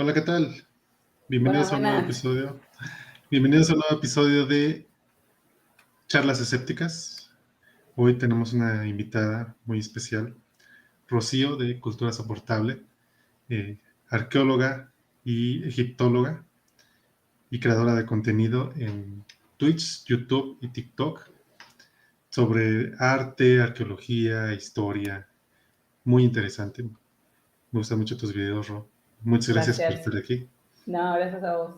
Hola, ¿qué tal? Buenas, Bienvenidos a un nuevo buenas. episodio. Bienvenidos a un nuevo episodio de Charlas Escépticas. Hoy tenemos una invitada muy especial, Rocío de Cultura Soportable, eh, arqueóloga y egiptóloga y creadora de contenido en Twitch, YouTube y TikTok sobre arte, arqueología, historia. Muy interesante. Me gustan mucho tus videos, Ro. Muchas gracias por Gracias. estar aquí. No, gracias a vos.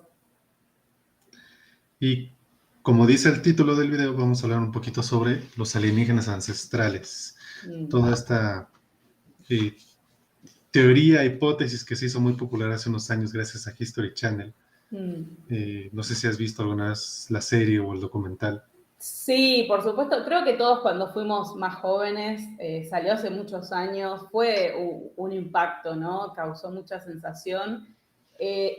Y como dice el título del video, vamos a hablar un poquito sobre los alienígenas ancestrales. Mm, Toda esta eh, teoría, hipótesis que se hizo muy popular hace unos años gracias a History Channel. mm. No sé si has visto alguna vez la serie o el documental. Sí, por supuesto. Creo que todos cuando fuimos más jóvenes, salió hace muchos años, fue un impacto, ¿no? Causó mucha sensación.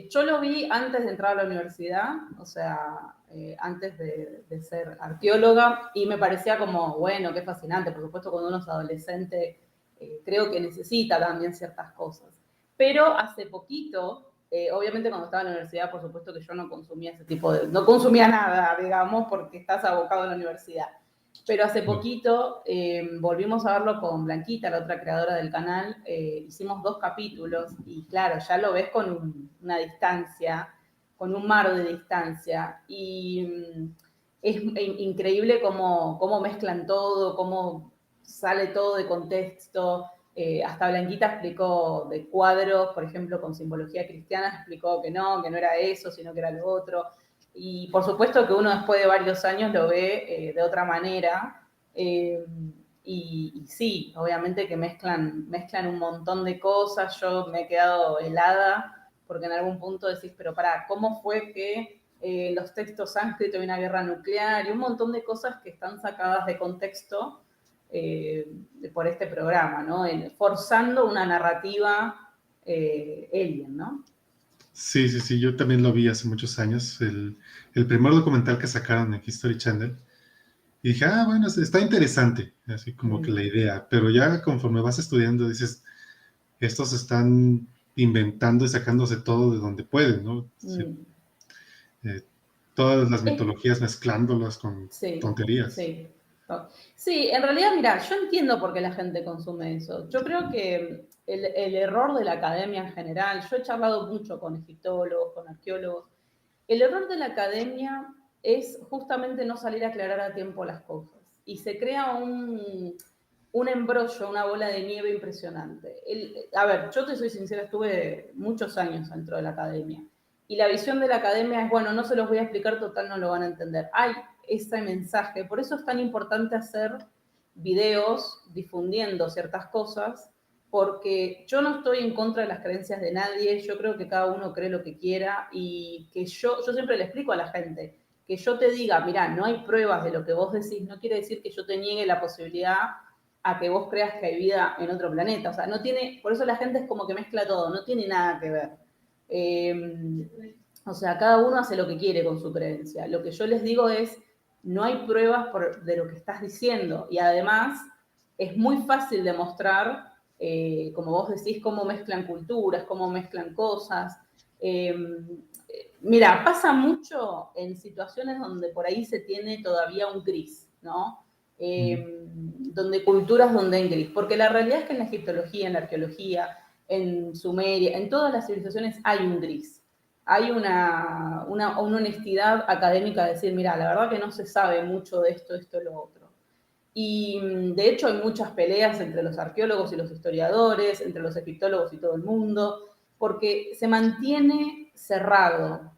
Yo lo vi antes de entrar a la universidad, o sea, antes de ser arqueóloga, y me parecía como, bueno, qué fascinante. Por supuesto, cuando uno es adolescente, creo que necesita también ciertas cosas. Pero hace poquito, obviamente cuando estaba en la universidad, por supuesto que yo no consumía ese tipo de... No consumía nada, digamos, porque estás abocado en la universidad. Pero hace No. poquito volvimos a verlo con Blanquita, la otra creadora del canal. Hicimos 2 capítulos y claro, ya lo ves con una distancia, con un mar de distancia. Y es increíble cómo mezclan todo, cómo sale todo de contexto. Hasta Blanquita explicó de cuadros, por ejemplo, con simbología cristiana, explicó que no era eso, sino que era lo otro. Y por supuesto que uno después de varios años lo ve de otra manera. Eh, y sí, obviamente que mezclan un montón de cosas. Yo me he quedado helada porque en algún punto decís, pero pará, ¿cómo fue que los textos sánscritos de una guerra nuclear y un montón de cosas que están sacadas de contexto eh, por este programa, ¿no? Forzando una narrativa alien, ¿no? Sí, sí, sí, yo también lo vi hace muchos años, el primer documental que sacaron en History Channel. Y dije, bueno, está interesante, así como que la Mm, idea, pero ya conforme vas estudiando dices, estos están inventando y sacándose todo de donde pueden, ¿no? Sí, mm. eh, todas las Es, mitologías mezclándolas con sí, tonterías. sí. Sí, en realidad, mira, yo entiendo por qué la gente consume eso. Yo creo que el error de la academia en general, yo he charlado mucho con egiptólogos, con arqueólogos, el error de la academia es justamente no salir a aclarar a tiempo las cosas. Y se crea un embrollo, una bola de nieve impresionante. A ver, yo te soy sincera, estuve muchos años dentro de la academia. Y la visión de la academia es, bueno, no se los voy a explicar, total no lo van a entender. Hay ese mensaje, por eso es tan importante hacer videos difundiendo ciertas cosas, porque yo no estoy en contra de las creencias de nadie, yo creo que cada uno cree lo que quiera y que yo siempre le explico a la gente, que yo te diga, mira, no hay pruebas de lo que vos decís, no quiere decir que yo te niegue la posibilidad a que vos creas que hay vida en otro planeta. O sea, no tiene, por eso la gente es como que mezcla todo, no tiene nada que ver. O sea, cada uno hace lo que quiere con su creencia. Lo que yo les digo es, no hay pruebas de lo que estás diciendo y además es muy fácil demostrar, como vos decís, cómo mezclan culturas, cómo mezclan cosas. Eh, Mira, pasa mucho en situaciones donde por ahí se tiene todavía un gris, ¿no? Mm. Donde culturas donde hay gris, porque la realidad es que en la egiptología, en la arqueología, en Sumeria, en todas las civilizaciones hay un gris. Hay una honestidad académica de decir, mira, la verdad que no se sabe mucho de esto, lo otro. Y de hecho hay muchas peleas entre los arqueólogos y los historiadores, entre los egiptólogos y todo el mundo, porque se mantiene cerrado.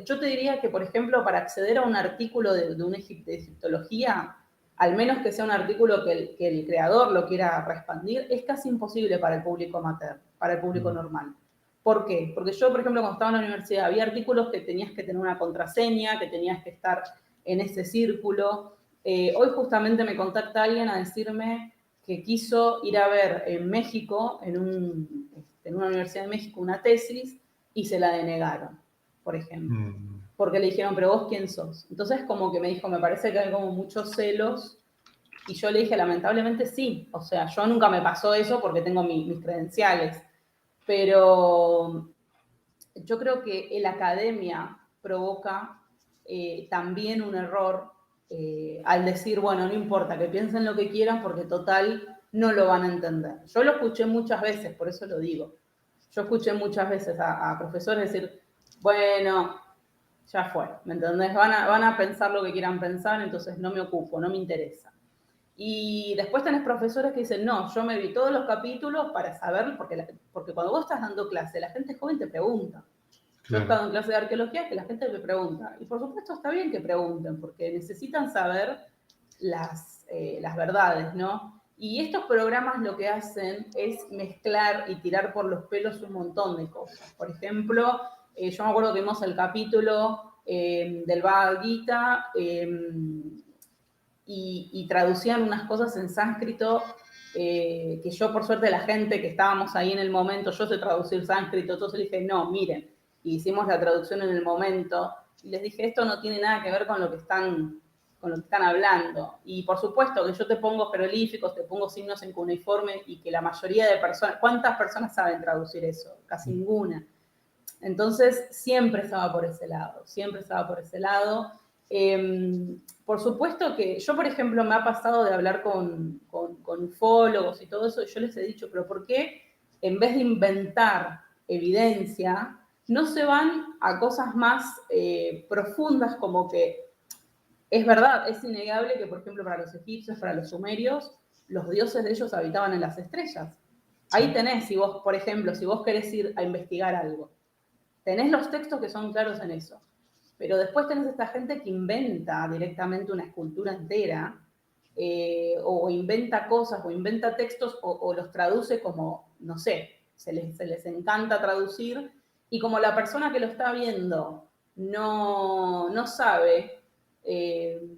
Yo te diría que, por ejemplo, para acceder a un artículo de egiptología, al menos que sea un artículo que el creador lo quiera expandir, es casi imposible para el público amateur, para el público Mm. normal. ¿Por qué? Porque yo, por ejemplo, cuando estaba en la universidad, había artículos que tenías que tener una contraseña, que tenías que estar en ese círculo. Hoy justamente me contacta alguien a decirme que quiso ir a ver en México, en una universidad de México, una tesis y se la denegaron, por ejemplo. Mm. Porque le dijeron, pero vos quién sos. Entonces como que me dijo, me parece que hay como muchos celos. Y yo le dije, lamentablemente sí. O sea, yo nunca me pasó eso porque tengo mis credenciales. Pero yo creo que la academia provoca también un error al decir, bueno, no importa, que piensen lo que quieran porque total no lo van a entender. Yo lo escuché muchas veces, por eso lo digo. Yo escuché muchas veces a profesores decir, bueno, ya fue, ¿me entendés? Van a pensar lo que quieran pensar, entonces no me ocupo, no me interesa. Y después tenés profesores que dicen, no, yo me vi todos los capítulos para saber, porque cuando vos estás dando clase, la gente joven te pregunta. Yo he Claro. estado en clase de arqueología que la gente me pregunta. Y por supuesto está bien que pregunten, porque necesitan saber las verdades, ¿no? Y estos programas lo que hacen es mezclar y tirar por los pelos un montón de cosas. Por ejemplo, yo me acuerdo que vimos el capítulo del Bhagavad Gita y traducían unas cosas en sánscrito que yo, por suerte, la gente que estábamos ahí en el momento, yo sé traducir sánscrito, entonces le dije, no, miren, y hicimos la traducción en el momento, y les dije, esto no tiene nada que ver con lo que están hablando. Y por supuesto que yo te pongo jeroglíficos, te pongo signos en cuneiforme y que la mayoría de personas, ¿cuántas personas saben traducir eso? Casi ninguna. Entonces, siempre estaba por ese lado, siempre estaba por ese lado. Por supuesto que yo, por ejemplo, me ha pasado de hablar con ufólogos y todo eso, y yo les he dicho, pero ¿por qué en vez de inventar evidencia, no se van a cosas más profundas como que es verdad, es innegable que, por ejemplo, para los egipcios, para los sumerios, los dioses de ellos habitaban en las estrellas. Ahí tenés, si vos, por ejemplo, si vos querés ir a investigar algo, tenés los textos que son claros en eso. Pero después tenés esta gente que inventa directamente una escultura entera, o inventa cosas, o inventa textos, o los traduce como, no sé, se les encanta traducir, y como la persona que lo está viendo no sabe,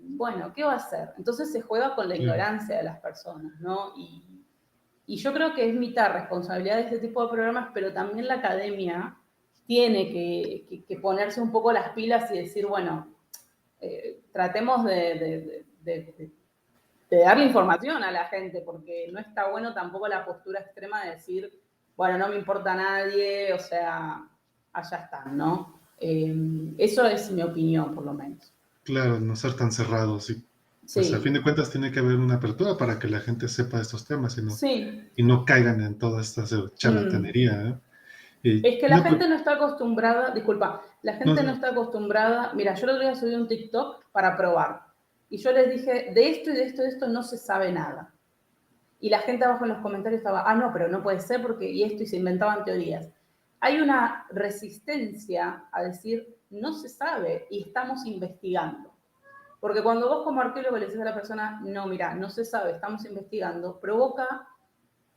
bueno, ¿qué va a hacer? Entonces se juega con la ignorancia de las personas, ¿no? Y yo creo que es mitad responsabilidad de este tipo de programas, pero también la academia tiene que ponerse un poco las pilas y decir, bueno, tratemos de darle información a la gente, porque no está bueno tampoco la postura extrema de decir, bueno, no me importa a nadie, o sea, allá están, ¿no? Eso es mi opinión, por lo menos. Claro, no ser tan cerrados y pues a fin Sí, de cuentas tiene que haber una apertura para que la gente sepa estos temas sí. y no caigan en toda esta Mm. charlatanería, ¿eh? Y Es que la gente no está acostumbrada, disculpa, la no, gente no no, está acostumbrada. Mira, yo el otro día subí un TikTok para probar. Y yo les dije, de esto y de esto y de esto no se sabe nada. Y la gente abajo en los comentarios estaba, ah, no, pero no puede ser porque y esto, y se inventaban teorías. Hay una resistencia a decir, no se sabe y estamos investigando. Porque cuando vos como arqueólogo le dices a la persona, no, mira, no se sabe, estamos investigando, provoca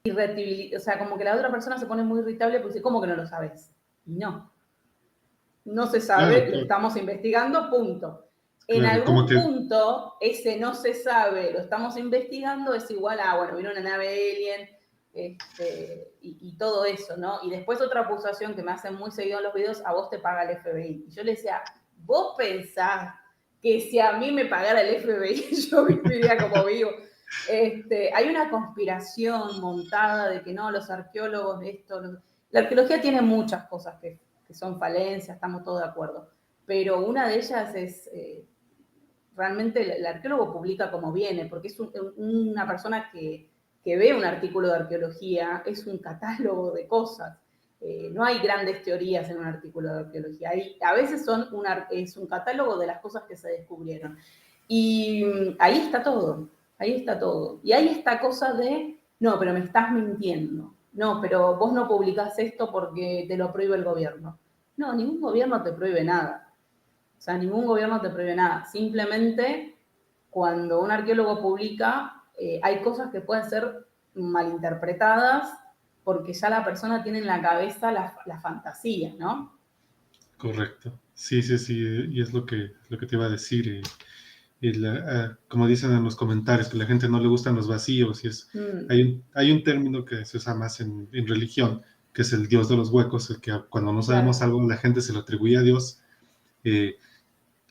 irritabilidad, o sea, como que la otra persona se pone muy irritable porque dice, ¿cómo que no lo sabes? Y no se claro, sabe, lo claro, estamos investigando, punto. En claro, como algún que, punto, ese no se sabe, lo estamos investigando, es igual a, bueno, vino una nave alien, y todo eso, ¿no? Y después otra acusación que me hacen muy seguido en los videos, a vos te paga el FBI. Y yo le decía, vos pensás que si a mí me pagara el FBI, yo viviría como vivo. Hay una conspiración montada de que no, los arqueólogos de esto. La arqueología tiene muchas cosas que son falencias, estamos todos de acuerdo. Pero una de ellas es, realmente el arqueólogo publica como viene, porque es una persona que ve un artículo de arqueología, es un catálogo de cosas. No hay grandes teorías en un artículo de arqueología. A veces es un catálogo de las cosas que se descubrieron. Y ahí está todo, ahí está todo. Y ahí está cosa de, no, pero me estás mintiendo. No, pero vos no publicás esto porque te lo prohíbe el gobierno. No, ningún gobierno te prohíbe nada. O sea, ningún gobierno te prohíbe nada. Simplemente cuando un arqueólogo publica, hay cosas que pueden ser malinterpretadas porque ya la persona tiene en la cabeza la fantasía, ¿no? correcto. Sí, sí, sí, y es lo que te iba a decir. Como dicen en los comentarios, que a la gente no le gustan los vacíos, Mm. hay un término que se usa más en religión, que es el Dios de los huecos, el que cuando no sabemos Claro. algo la gente se lo atribuye a Dios. Eh,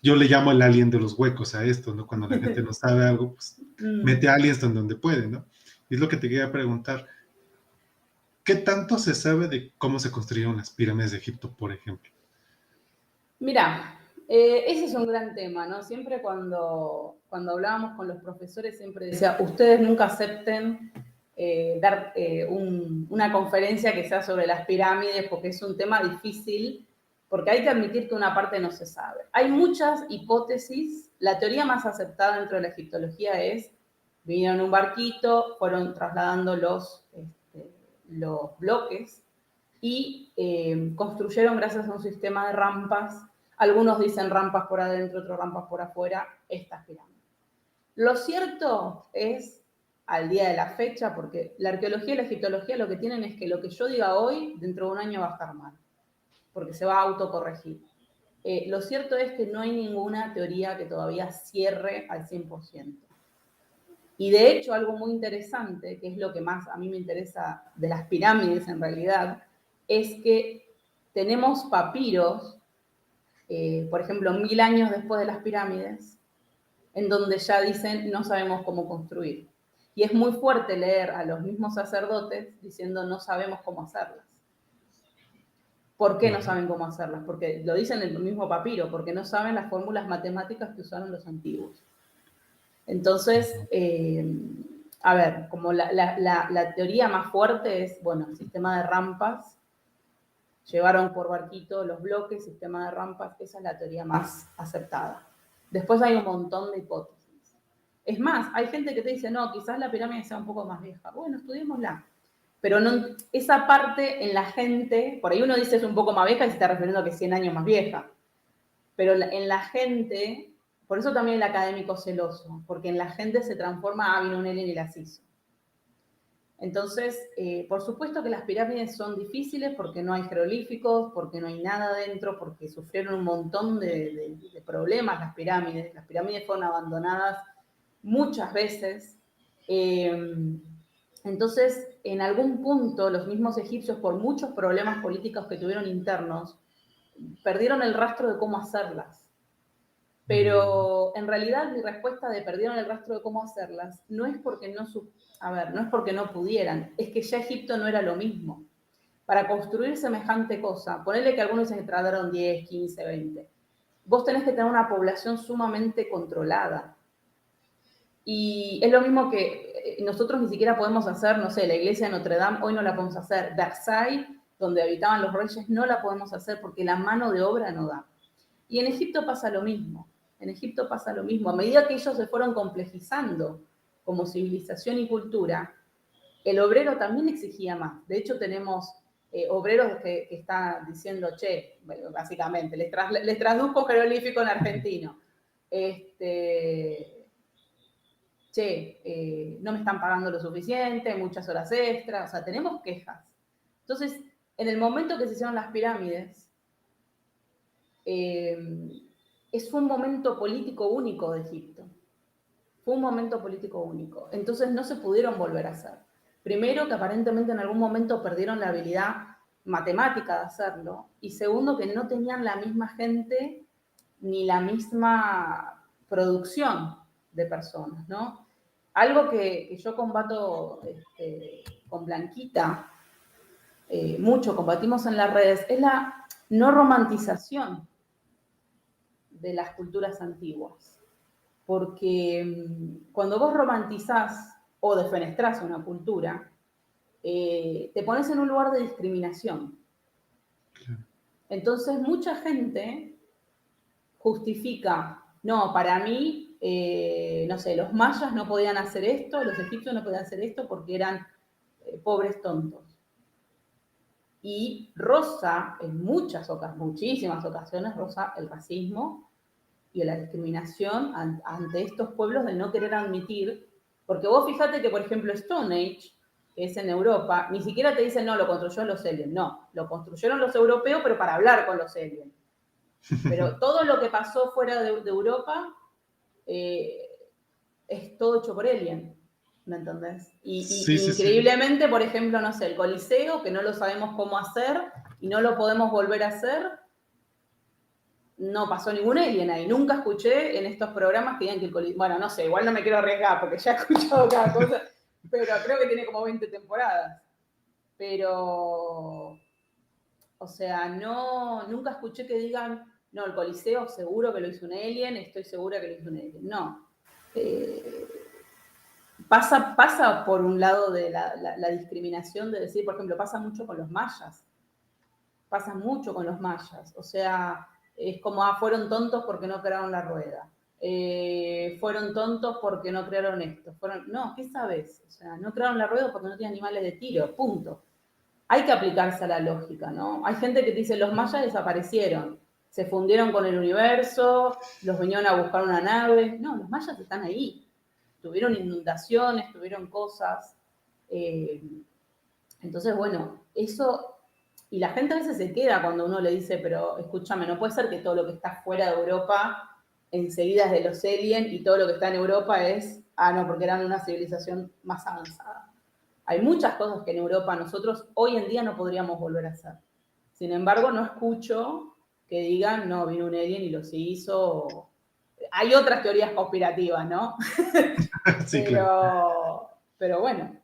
yo le llamo el alien de los huecos a esto, ¿no? Cuando la gente no sabe algo, pues Mm. mete aliens donde puede, ¿no? Y es lo que te quería preguntar. ¿qué tanto se sabe de cómo se construyeron las pirámides de Egipto, por ejemplo? Mirá, ese es un gran tema, ¿no? Siempre cuando hablábamos con los profesores, siempre decía, ustedes nunca acepten dar una conferencia que sea sobre las pirámides, porque es un tema difícil, porque hay que admitir que una parte no se sabe. Hay muchas hipótesis. La teoría más aceptada dentro de la egiptología es, vinieron en un barquito, fueron trasladando los bloques, y construyeron gracias a un sistema de rampas. Algunos dicen rampas por adentro, otros rampas por afuera, estas pirámides. Lo cierto es, al día de la fecha, porque la arqueología y la egiptología lo que tienen es que lo que yo diga hoy, dentro de un año va a estar mal, porque se va a autocorregir. Lo cierto es que no hay ninguna teoría que todavía cierre al 100%. Y de hecho, algo muy interesante, que es lo que más a mí me interesa de las pirámides en realidad, es que tenemos papiros, por ejemplo, 1000 años después de las pirámides, en donde ya dicen no sabemos cómo construir. Y es muy fuerte leer a los mismos sacerdotes diciendo no sabemos cómo hacerlas. ¿Por qué no saben cómo hacerlas? Porque lo dicen en el mismo papiro, porque no saben las fórmulas matemáticas que usaron los antiguos. Entonces, a ver, como la teoría más fuerte es, bueno, el sistema de rampas, llevaron por barquito los bloques, sistema de rampas, esa es la teoría más aceptada. Después hay un montón de hipótesis. Es más, hay gente que te dice, no, quizás la pirámide sea un poco más vieja. Bueno, estudiémosla. Pero no, esa parte en la gente, por ahí uno dice es un poco más vieja y se está refiriendo a que es 100 años más vieja. Pero en la gente, por eso también el académico celoso, porque en la gente se transforma, vino un alien y las hizo. Entonces, por supuesto que las pirámides son difíciles porque no hay jeroglíficos, porque no hay nada dentro, porque sufrieron un montón de problemas las pirámides. Las pirámides fueron abandonadas muchas veces. Entonces, en algún punto, los mismos egipcios, por muchos problemas políticos que tuvieron internos, perdieron el rastro de cómo hacerlas. Pero en realidad mi respuesta de perdieron el rastro de cómo hacerlas no es porque no pudieran, es que ya Egipto no era lo mismo. Para construir semejante cosa, ponele que algunos se tardaron 10, 15, 20. Vos tenés que tener una población sumamente controlada. Y es lo mismo que nosotros ni siquiera podemos hacer, no sé, la iglesia de Notre Dame, hoy no la podemos hacer. Versailles, donde habitaban los reyes, no la podemos hacer porque la mano de obra no da. Y en Egipto pasa lo mismo. En Egipto pasa lo mismo. A medida que ellos se fueron complejizando como civilización y cultura, el obrero también exigía más. De hecho, tenemos obreros que están diciendo, che, básicamente, les traduzco jeroglífico en argentino. No me están pagando lo suficiente, muchas horas extras, o sea, tenemos quejas. Entonces, en el momento que se hicieron las pirámides, es un momento político único de Egipto. Fue un momento político único. Entonces no se pudieron volver a hacer. Primero, que aparentemente en algún momento perdieron la habilidad matemática de hacerlo. Y segundo, que no tenían la misma gente ni la misma producción de personas, ¿no? Algo que yo combato con Blanquita, mucho combatimos en las redes, es la no romantización de las culturas antiguas. Porque cuando vos romantizás o defenestrás una cultura, te pones en un lugar de discriminación. Entonces, mucha gente justifica, no, para mí, no sé, los mayas no podían hacer esto, los egipcios no podían hacer esto porque eran pobres tontos. Y roza, en muchísimas ocasiones, roza el racismo y la discriminación ante estos pueblos de no querer admitir, porque vos fíjate que, por ejemplo, Stone Age, que es en Europa, ni siquiera te dicen, no, lo construyeron los aliens, no, lo construyeron los europeos, pero para hablar con los aliens. Pero todo lo que pasó fuera de Europa es todo hecho por alien, ¿me entendés? Y increíblemente, sí. Por ejemplo, no sé, el Coliseo, que no lo sabemos cómo hacer y no lo podemos volver a hacer, no pasó ningún alien ahí. Nunca escuché en estos programas que digan que el Coliseo... Bueno, no sé, igual no me quiero arriesgar porque ya he escuchado cada cosa, pero creo que tiene como 20 temporadas. pero, o sea, nunca escuché que digan, no, el Coliseo seguro que lo hizo un alien, estoy segura que lo hizo un alien. No. Pasa por un lado de la discriminación de decir, por ejemplo, pasa mucho con los mayas. Pasa mucho con los mayas. O sea, es como, fueron tontos porque no crearon la rueda. Fueron tontos porque no crearon esto. No, ¿qué sabes? O sea, no crearon la rueda porque no tienen animales de tiro, punto. Hay que aplicarse a la lógica, ¿no? Hay gente que dice, los mayas desaparecieron, se fundieron con el universo, los vinieron a buscar una nave. No, los mayas están ahí. Tuvieron inundaciones, tuvieron cosas. Entonces, bueno, eso... Y la gente a veces se queda cuando uno le dice, pero escúchame, no puede ser que todo lo que está fuera de Europa enseguida es de los aliens y todo lo que está en Europa es, no, porque eran una civilización más avanzada. Hay muchas cosas que en Europa nosotros hoy en día no podríamos volver a hacer. Sin embargo, no escucho que digan, no, vino un alien y los hizo. Hay otras teorías conspirativas, ¿no? Sí, claro. pero bueno,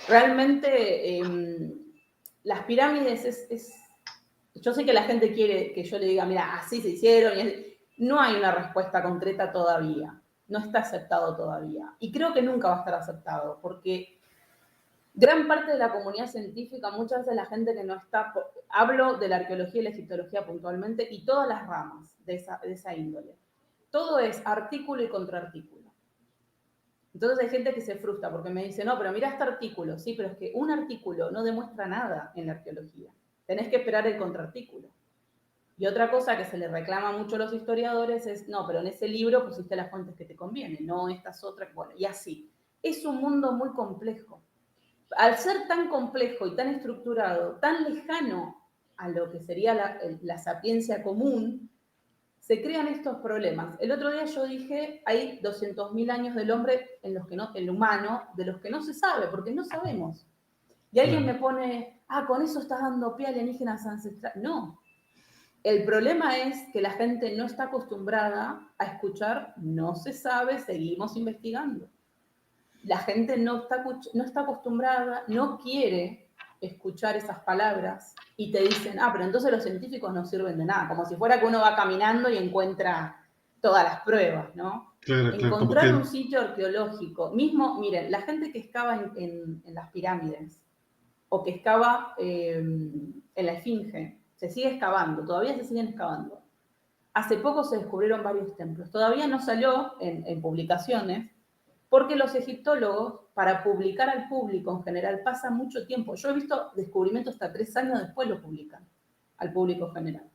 realmente las pirámides yo sé que la gente quiere que yo le diga, mira, así se hicieron. No hay una respuesta concreta todavía. No está aceptado todavía. Y creo que nunca va a estar aceptado, porque gran parte de la comunidad científica, muchas veces la gente que no está, hablo de la arqueología y la egiptología puntualmente, y todas las ramas de esa índole. Todo es artículo y contraartículo. Entonces hay gente que se frustra porque me dice, no, pero mira este artículo. Sí, pero es que un artículo no demuestra nada en la arqueología. Tenés que esperar el contraartículo. Y otra cosa que se le reclama mucho a los historiadores es, no, pero en ese libro pusiste las fuentes que te convienen, no estas otras. Bueno, y así. Es un mundo muy complejo. Al ser tan complejo y tan estructurado, tan lejano a lo que sería la sapiencia común, se crean estos problemas. El otro día yo dije, hay 200.000 años del hombre en los que no, el humano, de los que no se sabe, porque no sabemos. Y alguien me pone, con eso estás dando pie a alienígenas ancestrales. No. El problema es que la gente no está acostumbrada a escuchar, no se sabe, seguimos investigando. La gente no está acostumbrada, no quiere escuchar esas palabras y te dicen, pero entonces los científicos no sirven de nada, como si fuera que uno va caminando y encuentra todas las pruebas, ¿no? Claro, claro, como Encontrar que... un sitio arqueológico, mismo, miren, la gente que excava en las pirámides o que excava en la Esfinge, se sigue excavando, todavía se siguen excavando. Hace poco se descubrieron varios templos, todavía no salió en publicaciones, porque los egiptólogos, para publicar al público en general, pasa mucho tiempo. Yo he visto descubrimientos hasta 3 años después lo publican al público general.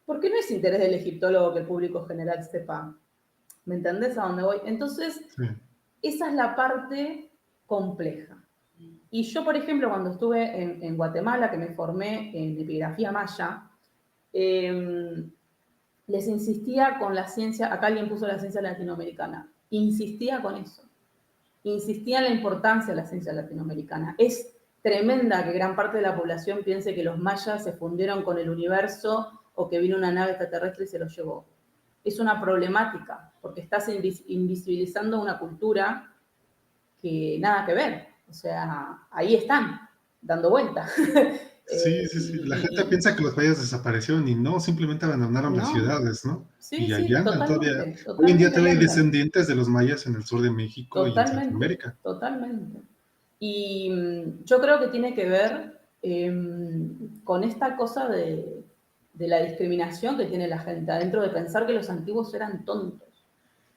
Porque no es interés del egiptólogo que el público general sepa. ¿Me entendés a dónde voy? Entonces, Sí. esa es la parte compleja. Y yo, por ejemplo, cuando estuve en Guatemala, que me formé en epigrafía maya, les insistía con la ciencia, acá alguien puso la ciencia latinoamericana, insistía con eso. Insistía en la importancia de la ciencia latinoamericana. Es tremenda que gran parte de la población piense que los mayas se fundieron con el universo o que vino una nave extraterrestre y se los llevó. Es una problemática, porque estás invisibilizando una cultura que nada que ver. O sea, ahí están, dando vueltas. Sí, sí, sí. La gente piensa que los mayas desaparecieron y no, simplemente abandonaron las no, ciudades, ¿no? sí, Y allá sí, andan todavía. totalmente, Hoy en día totalmente, ahí todavía hay andan. descendientes de los mayas en el sur de México y en Totalmente, Centroamérica. totalmente. Y yo creo que tiene que ver con esta cosa de la discriminación que tiene la gente adentro de pensar que los antiguos eran tontos.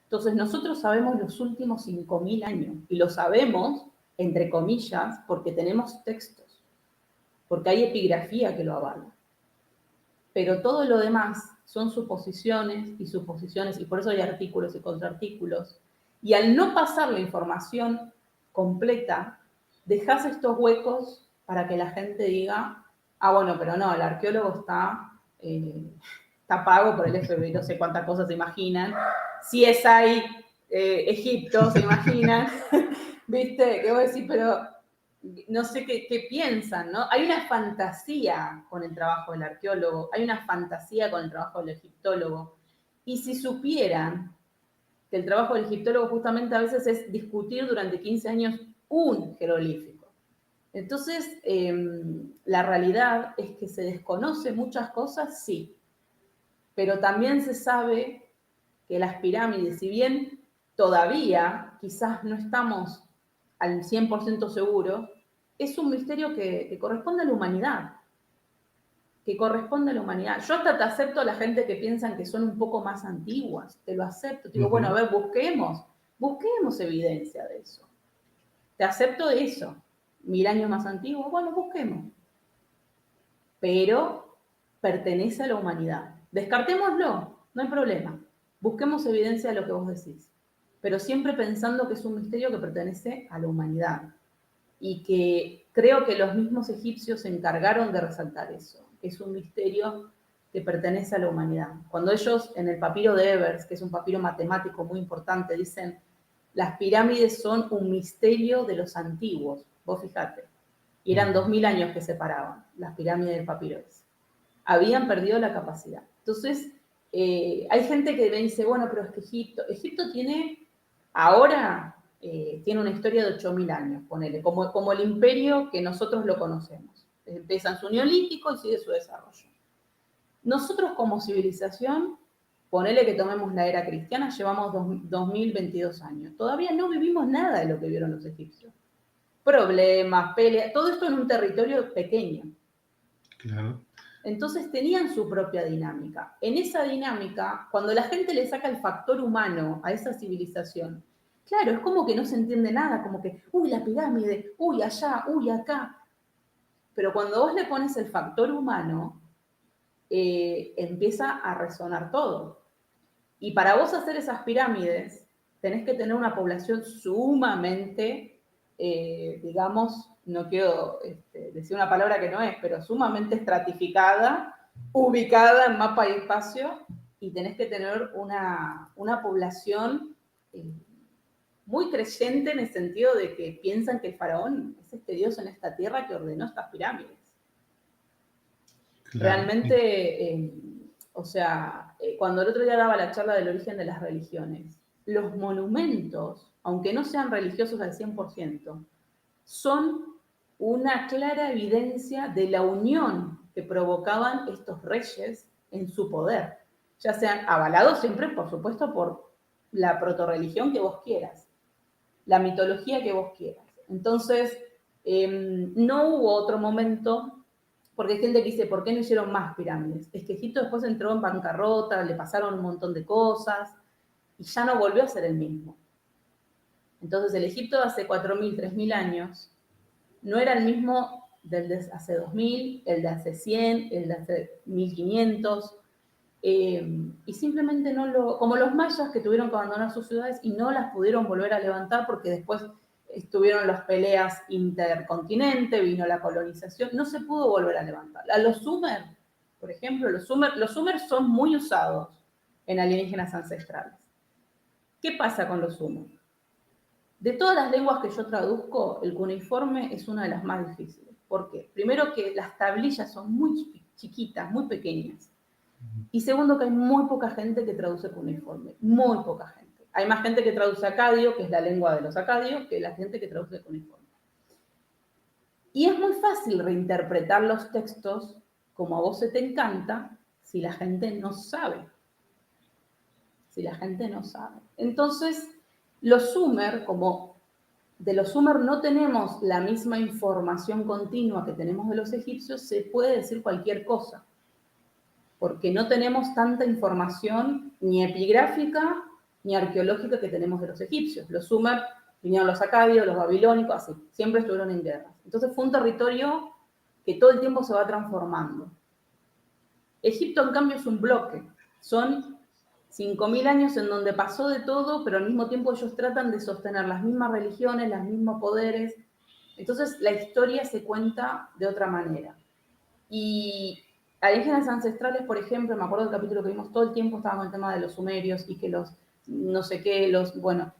Entonces nosotros sabemos los últimos 5.000 años y lo sabemos, entre comillas, porque tenemos textos, porque hay epigrafía que lo avala. Pero todo lo demás son suposiciones y suposiciones, y por eso hay artículos y contraartículos. Y al no pasar la información completa, dejas estos huecos para que la gente diga, bueno, pero no, el arqueólogo está pago por el FBI, no sé cuántas cosas se imaginan. Si es ahí Egipto, se imaginan, ¿viste? Que vos decís, pero no sé qué piensan, ¿no? Hay una fantasía con el trabajo del arqueólogo, hay una fantasía con el trabajo del egiptólogo. Y si supieran que el trabajo del egiptólogo justamente a veces es discutir durante 15 años un jeroglífico. Entonces, la realidad es que se desconoce muchas cosas, sí, pero también se sabe que las pirámides, si bien todavía quizás no estamos al 100% seguros, es un misterio que corresponde a la humanidad. Que corresponde a la humanidad. Yo hasta te acepto a la gente que piensan que son un poco más antiguas, te lo acepto. Te digo, bueno, a ver, busquemos evidencia de eso. Te acepto de eso. 1000 años más antiguo, bueno, busquemos. Pero pertenece a la humanidad. Descartémoslo, no hay problema. Busquemos evidencia de lo que vos decís. Pero siempre pensando que es un misterio que pertenece a la humanidad. Y que creo que los mismos egipcios se encargaron de resaltar eso. Es un misterio que pertenece a la humanidad. Cuando ellos, en el papiro de Ebers, que es un papiro matemático muy importante, dicen, las pirámides son un misterio de los antiguos. Vos fijate. Y eran 2000 años que separaban las pirámides del papiro ese. Habían perdido la capacidad. Entonces, hay gente que me dice, bueno, pero es que Egipto tiene, ahora, tiene una historia de 8000 años, ponele, como el imperio que nosotros lo conocemos. Empieza en su neolítico y sigue su desarrollo. Nosotros como civilización, ponele que tomemos la era cristiana, llevamos 2022 años. Todavía no vivimos nada de lo que vieron los egipcios. Problemas, peleas, todo esto en un territorio pequeño. Claro. Entonces tenían su propia dinámica. En esa dinámica, cuando la gente le saca el factor humano a esa civilización, claro, es como que no se entiende nada, como que, uy, la pirámide, uy, allá, uy, acá. Pero cuando vos le pones el factor humano, empieza a resonar todo. Y para vos hacer esas pirámides, tenés que tener una población sumamente, digamos, no quiero decir una palabra que no es, pero sumamente estratificada, ubicada en mapa y espacio, y tenés que tener una población muy creyente en el sentido de que piensan que el faraón es este dios en esta tierra que ordenó estas pirámides. Claro. Realmente, o sea, cuando el otro día daba la charla del origen de las religiones, los monumentos, aunque no sean religiosos al 100%, son una clara evidencia de la unión que provocaban estos reyes en su poder, ya sean avalados siempre, por supuesto, por la protorreligión que vos quieras, la mitología que vos quieras. Entonces, no hubo otro momento, porque hay gente que dice, ¿por qué no hicieron más pirámides? Es que Egipto después entró en bancarrota, le pasaron un montón de cosas, y ya no volvió a ser el mismo. Entonces, el Egipto de hace 4000, 3000 años no era el mismo del de hace 2000, el de hace 100, el de hace 1500, y simplemente como los mayas que tuvieron que abandonar sus ciudades y no las pudieron volver a levantar porque después estuvieron las peleas intercontinente, vino la colonización, no se pudo volver a levantar. A los Sumer, por ejemplo, los Sumer son muy usados en alienígenas ancestrales. ¿Qué pasa con los Sumer? De todas las lenguas que yo traduzco, el cuneiforme es una de las más difíciles. ¿Por qué? Primero que las tablillas son muy chiquitas, muy pequeñas. Y segundo que hay muy poca gente que traduce cuneiforme, muy poca gente. Hay más gente que traduce acadio, que es la lengua de los acadios, que la gente que traduce cuneiforme. Y es muy fácil reinterpretar los textos como a vos se te encanta si la gente no sabe. Si la gente no sabe. Entonces, los Sumer, como de los Sumer no tenemos la misma información continua que tenemos de los egipcios, se puede decir cualquier cosa. Porque no tenemos tanta información ni epigráfica ni arqueológica que tenemos de los egipcios. Los Sumer vinieron los acadios, los babilónicos, así, siempre estuvieron en guerras. Entonces fue un territorio que todo el tiempo se va transformando. Egipto, en cambio, es un bloque. Son 5000 años en donde pasó de todo, pero al mismo tiempo ellos tratan de sostener las mismas religiones, los mismos poderes. Entonces la historia se cuenta de otra manera. Y alienígenas ancestrales, por ejemplo, me acuerdo del capítulo que vimos todo el tiempo, estaba con el tema de los sumerios y que los, no sé qué, bueno,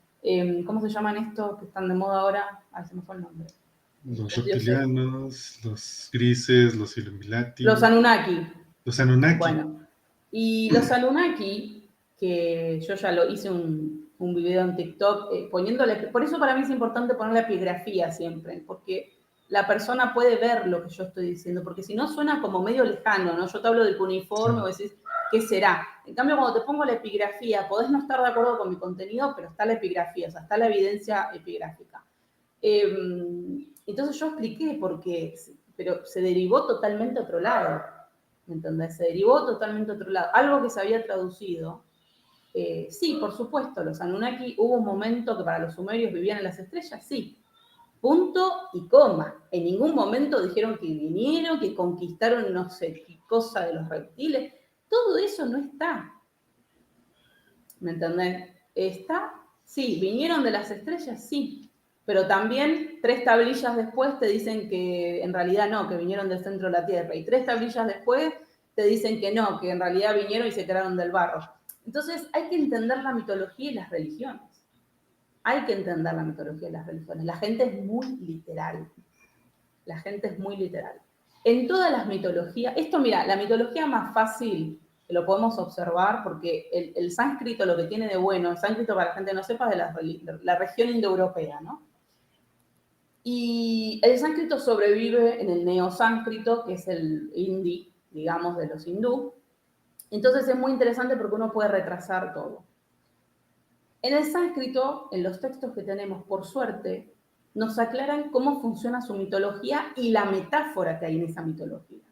¿cómo se llaman estos que están de moda ahora? Ay, se me fue el nombre. Los reptilianos, los grises, los Illuminati. Los Anunnaki. Los Anunnaki. Bueno, y los Anunnaki, que yo ya lo hice un video en TikTok poniéndole, por eso para mí es importante poner la epigrafía siempre, porque la persona puede ver lo que yo estoy diciendo, porque si no suena como medio lejano, ¿no? Yo te hablo del cuneiforme, Sí. o decís, ¿qué será? En cambio, cuando te pongo la epigrafía, podés no estar de acuerdo con mi contenido, pero está la epigrafía, o sea, está la evidencia epigráfica. Entonces yo expliqué por qué, pero se derivó totalmente a otro lado, ¿me entendés? Se derivó totalmente a otro lado. Algo que se había traducido. Sí, por supuesto, los Anunnaki, hubo un momento que para los sumerios vivían en las estrellas, sí. Punto y coma. En ningún momento dijeron que vinieron, que conquistaron no sé qué cosa de los reptiles. Todo eso no está. ¿Me entendés? Está, sí, vinieron de las estrellas, sí. Pero también 3 tablillas después te dicen que en realidad no, que vinieron del centro de la Tierra. Y 3 tablillas después te dicen que no, que en realidad vinieron y se quedaron del barro. Entonces hay que entender la mitología y las religiones. Hay que entender la mitología y las religiones. La gente es muy literal. La gente es muy literal. En todas las mitologías, esto mira, la mitología más fácil que lo podemos observar porque el sánscrito lo que tiene de bueno, el sánscrito para la gente que no sepa es de la región indoeuropea, ¿no? Y el sánscrito sobrevive en el neosánscrito, que es el hindi, digamos, de los hindú. Entonces es muy interesante porque uno puede retrasar todo. En el sánscrito, en los textos que tenemos, por suerte, nos aclaran cómo funciona su mitología y la metáfora que hay en esa mitología.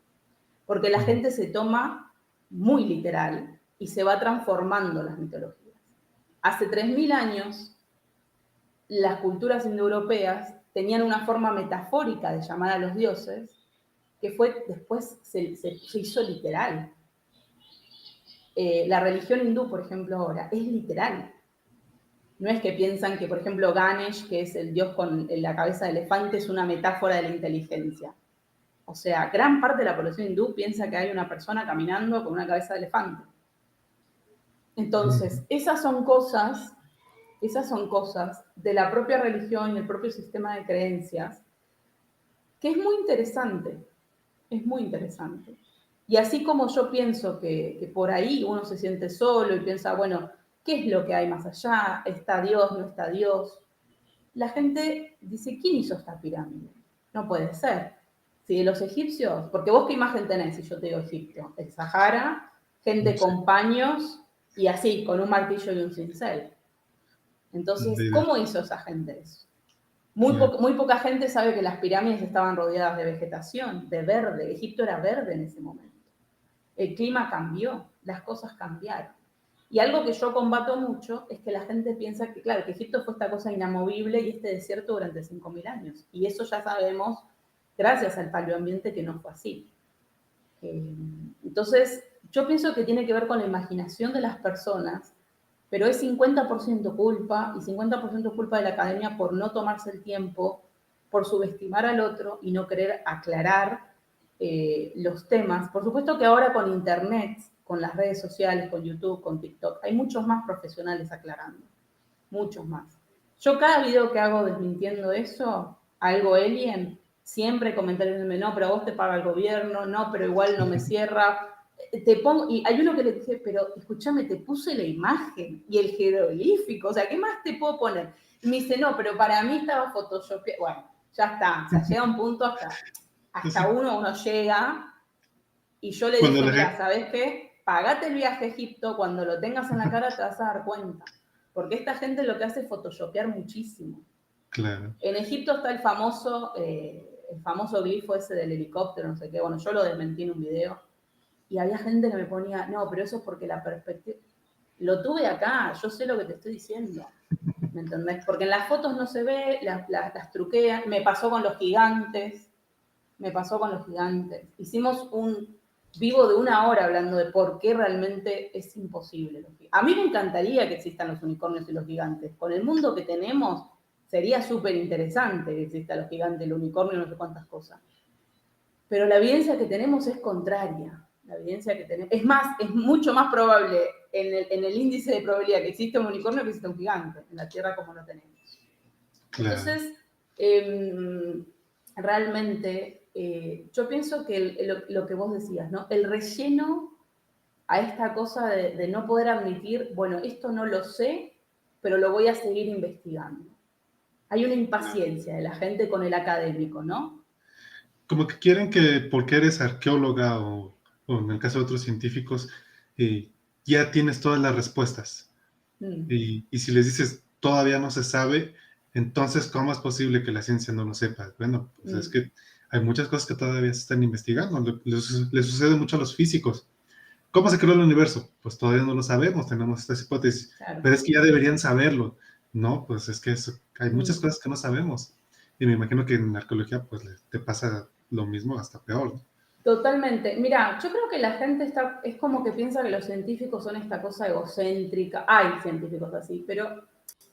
Porque la gente se toma muy literal y se va transformando las mitologías. Hace 3000 años, las culturas indoeuropeas tenían una forma metafórica de llamar a los dioses que fue después se hizo literal. La religión hindú, por ejemplo, ahora es literal. No es que piensan que, por ejemplo, Ganesh, que es el dios con la cabeza de elefante, es una metáfora de la inteligencia. O sea, gran parte de la población hindú piensa que hay una persona caminando con una cabeza de elefante. Entonces, esas son cosas de la propia religión y el propio sistema de creencias que es muy interesante, es muy interesante. Y así como yo pienso que por ahí uno se siente solo y piensa, bueno, ¿qué es lo que hay más allá? ¿Está Dios? ¿No está Dios? La gente dice, ¿quién hizo esta pirámide? No puede ser. Si de los egipcios, porque vos qué imagen tenés si yo te digo Egipto, el Sahara, gente Sí. con paños y así, con un martillo y un cincel. Entonces, ¿cómo hizo esa gente eso? Claro. Muy poca gente sabe que las pirámides estaban rodeadas de vegetación, de verde. Egipto era verde en ese momento. El clima cambió, las cosas cambiaron. Y algo que yo combato mucho es que la gente piensa que, claro, que Egipto fue esta cosa inamovible y este desierto durante 5000 años. Y eso ya sabemos, gracias al paleoambiente, que no fue así. Entonces, yo pienso que tiene que ver con la imaginación de las personas, pero es 50% culpa y 50% culpa de la academia por no tomarse el tiempo, por subestimar al otro y no querer aclarar los temas. Por supuesto que ahora con Internet, con las redes sociales, con YouTube, con TikTok, hay muchos más profesionales aclarando, muchos más. Yo cada video que hago desmintiendo eso, algo alien, siempre comentarios de no, pero a vos te paga el gobierno, no, pero igual no me cierra. Te pongo, y hay uno que le dije, pero escúchame, te puse la imagen y el jeroglífico, o sea, ¿qué más te puedo poner? Y me dice, no, pero para mí estaba Photoshop. Bueno, ya está, o sea, llega un punto hasta Entonces, uno llega y yo le cuando dije, la mira, gente, ¿sabes qué? Pagate el viaje a Egipto, cuando lo tengas en la cara te vas a dar cuenta. Porque esta gente lo que hace es photoshopear muchísimo. claro, En Egipto está el famoso glifo ese del helicóptero, no sé qué. Bueno, yo lo desmentí en un video. Y había gente que me ponía, no, pero eso es porque la perspectiva... Lo tuve acá, yo sé lo que te estoy diciendo. ¿Me entendés? Porque en las fotos no se ve, las truquean. Me pasó con los gigantes. Me pasó con los gigantes. Hicimos un vivo de 1 hora hablando de por qué realmente es imposible. A mí me encantaría que existan los unicornios y los gigantes. Con el mundo que tenemos, sería súper interesante que existan los gigantes, el unicornio, no sé cuántas cosas. Pero la evidencia que tenemos es contraria. La evidencia que tenemos... Es más, es mucho más probable en el índice de probabilidad que exista un unicornio que exista un gigante en la Tierra como lo tenemos. claro. Entonces, realmente, yo pienso que lo que vos decías, ¿no? El relleno a esta cosa de no poder admitir, bueno, esto no lo sé, pero lo voy a seguir investigando. Hay una impaciencia de la gente con el académico, ¿no? Como que quieren que porque eres arqueóloga o en el caso de otros científicos, eh, ya tienes todas las respuestas. Mm, Y si les dices todavía no se sabe, entonces ¿cómo es posible que la ciencia no lo sepa? Bueno, pues es mm, que hay muchas cosas que todavía se están investigando. Les sucede mucho a los físicos. ¿Cómo se creó el universo? Pues todavía no lo sabemos, tenemos estas hipótesis, claro. pero es que ya deberían saberlo. No, pues es que hay muchas Mm. cosas que no sabemos. Y me imagino que en arqueología pues te pasa lo mismo, hasta peor, ¿no? Totalmente. Mira, yo creo que la gente es como que piensa que los científicos son esta cosa egocéntrica. Hay científicos así, pero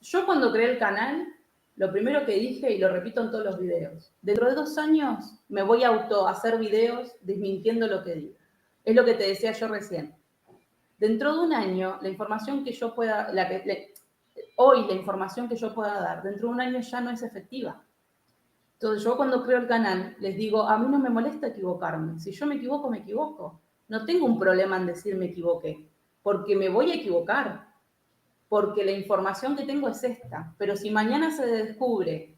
yo cuando creé el canal, lo primero que dije, y lo repito en todos los videos, dentro de 2 años me voy a hacer videos desmintiendo lo que digo. Es lo que te decía yo recién. Dentro de un año, la información que yo pueda, hoy la información que yo pueda dar, dentro de un año ya no es efectiva. Entonces yo cuando creo el canal les digo, a mí no me molesta equivocarme. Si yo me equivoco, me equivoco. No tengo un problema en decir me equivoqué, porque me voy a equivocar, porque la información que tengo es esta. Pero si mañana se descubre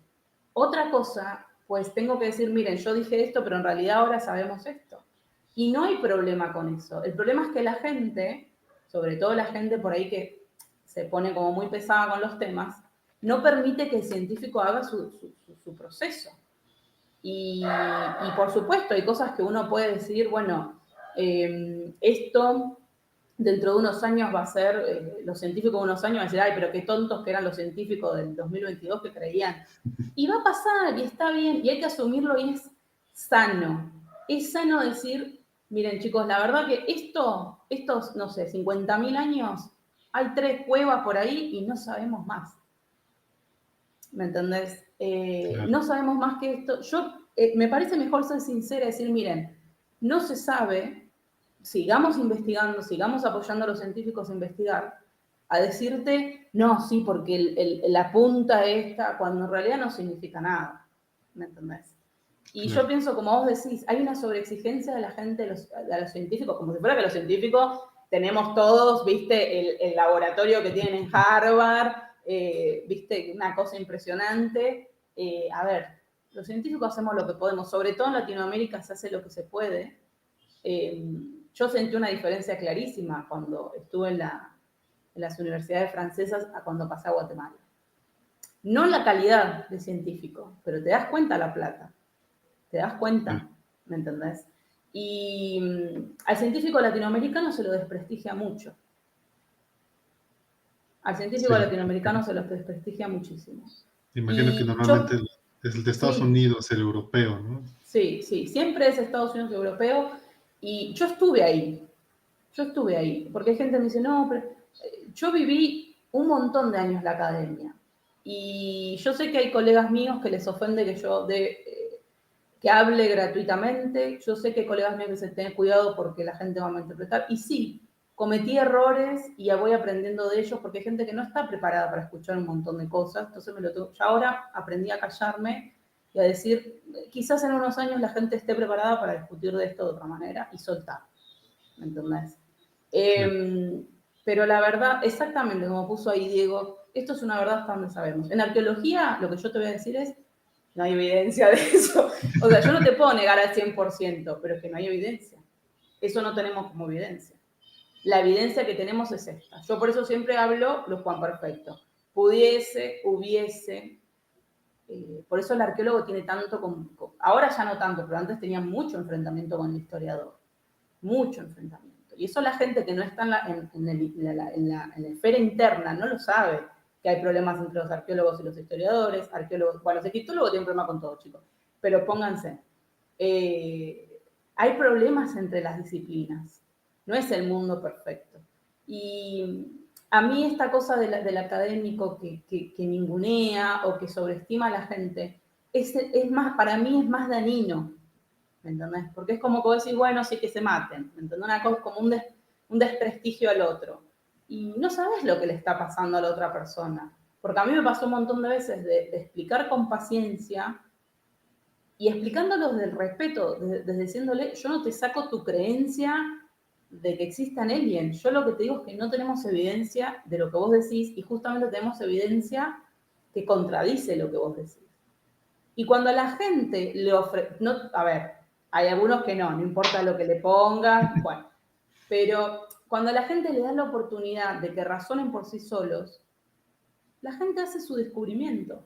otra cosa, pues tengo que decir, miren, yo dije esto, pero en realidad ahora sabemos esto. Y no hay problema con eso. El problema es que la gente, sobre todo la gente por ahí que se pone como muy pesada con los temas, no permite que el científico haga su proceso. Y por supuesto, hay cosas que uno puede decir, bueno, esto dentro de unos años va a ser, los científicos de unos años van a decir, ay, pero qué tontos que eran los científicos del 2022 que creían. Y va a pasar, y está bien, y hay que asumirlo, y es sano. Es sano decir, miren chicos, la verdad que estos, no sé, 50.000 años, hay 3 cuevas por ahí y no sabemos más. ¿Me entendés? Claro. No sabemos más que esto. Me parece mejor ser sincera y decir, miren, no se sabe, sigamos investigando, sigamos apoyando a los científicos a investigar, a decirte, no, sí, porque la punta esta, cuando en realidad no significa nada. ¿Me entendés? Y yo Claro. pienso, como vos decís, hay una sobreexigencia de la gente, de los científicos, como si fuera que los científicos tenemos todos, viste, el laboratorio que tienen en Harvard, viste, una cosa impresionante. A ver, los científicos hacemos lo que podemos, sobre todo en Latinoamérica se hace lo que se puede. Eh, yo sentí una diferencia clarísima cuando estuve en las universidades francesas a cuando pasé a Guatemala. No la calidad de científico, pero te das cuenta la plata. ¿Te das Claro. cuenta? ¿Me entendés? Y al científico latinoamericano se lo desprestigia mucho. Al científico Sí. latinoamericano se lo desprestigia muchísimo. Imagino que Y normalmente yo, es el de Estados sí, Unidos, el europeo, ¿no? sí, sí, siempre es Estados Unidos europeo. Y yo estuve ahí, porque hay gente que me dice, no, pero yo viví un montón de años la academia. Y yo sé que hay colegas míos que les ofende que yo que hable gratuitamente. Yo sé que hay colegas míos que se tienen cuidado porque la gente va a malinterpretar. Y sí, cometí errores y ya voy aprendiendo de ellos porque hay gente que no está preparada para escuchar un montón de cosas. Entonces ya ahora aprendí a callarme y a decir, quizás en unos años la gente esté preparada para discutir de esto de otra manera y soltar. ¿Me entendés? Claro. Pero la verdad, exactamente como puso ahí Diego, esto es una verdad hasta donde sabemos. En arqueología, lo que yo te voy a decir es, no hay evidencia de eso. O sea, yo no te puedo negar al 100%, pero es que no hay evidencia. Eso no tenemos como evidencia. La evidencia que tenemos es esta. Yo por eso siempre hablo los Juan Perfecto. Pudiese, hubiese. Por eso el arqueólogo tiene tanto, ahora ya no tanto, pero antes tenía mucho enfrentamiento con el historiador. Mucho enfrentamiento. Y eso la gente que no está en la esfera interna no lo sabe, que hay problemas entre los arqueólogos y los historiadores, bueno, los egiptólogos tienen problemas con todo, chicos, pero pónganse, hay problemas entre las disciplinas, no es el mundo perfecto. Y a mí esta cosa del académico que ningunea o que sobreestima a la gente, es más, para mí es más dañino. ¿Me entendés? Porque es como que vos decís, bueno, sí que se maten, ¿me entendés? Una cosa como un desprestigio al otro. Y no sabes lo que le está pasando a la otra persona. Porque a mí me pasó un montón de veces de explicar con paciencia y explicándolo desde el respeto, desde diciéndole, yo no te saco tu creencia de que existan aliens. Yo lo que te digo es que no tenemos evidencia de lo que vos decís y justamente tenemos evidencia que contradice lo que vos decís. Y cuando a la gente le ofrece, no, a ver, hay algunos que no importa lo que le pongas, bueno, pero cuando a la gente le da la oportunidad de que razonen por sí solos, la gente hace su descubrimiento.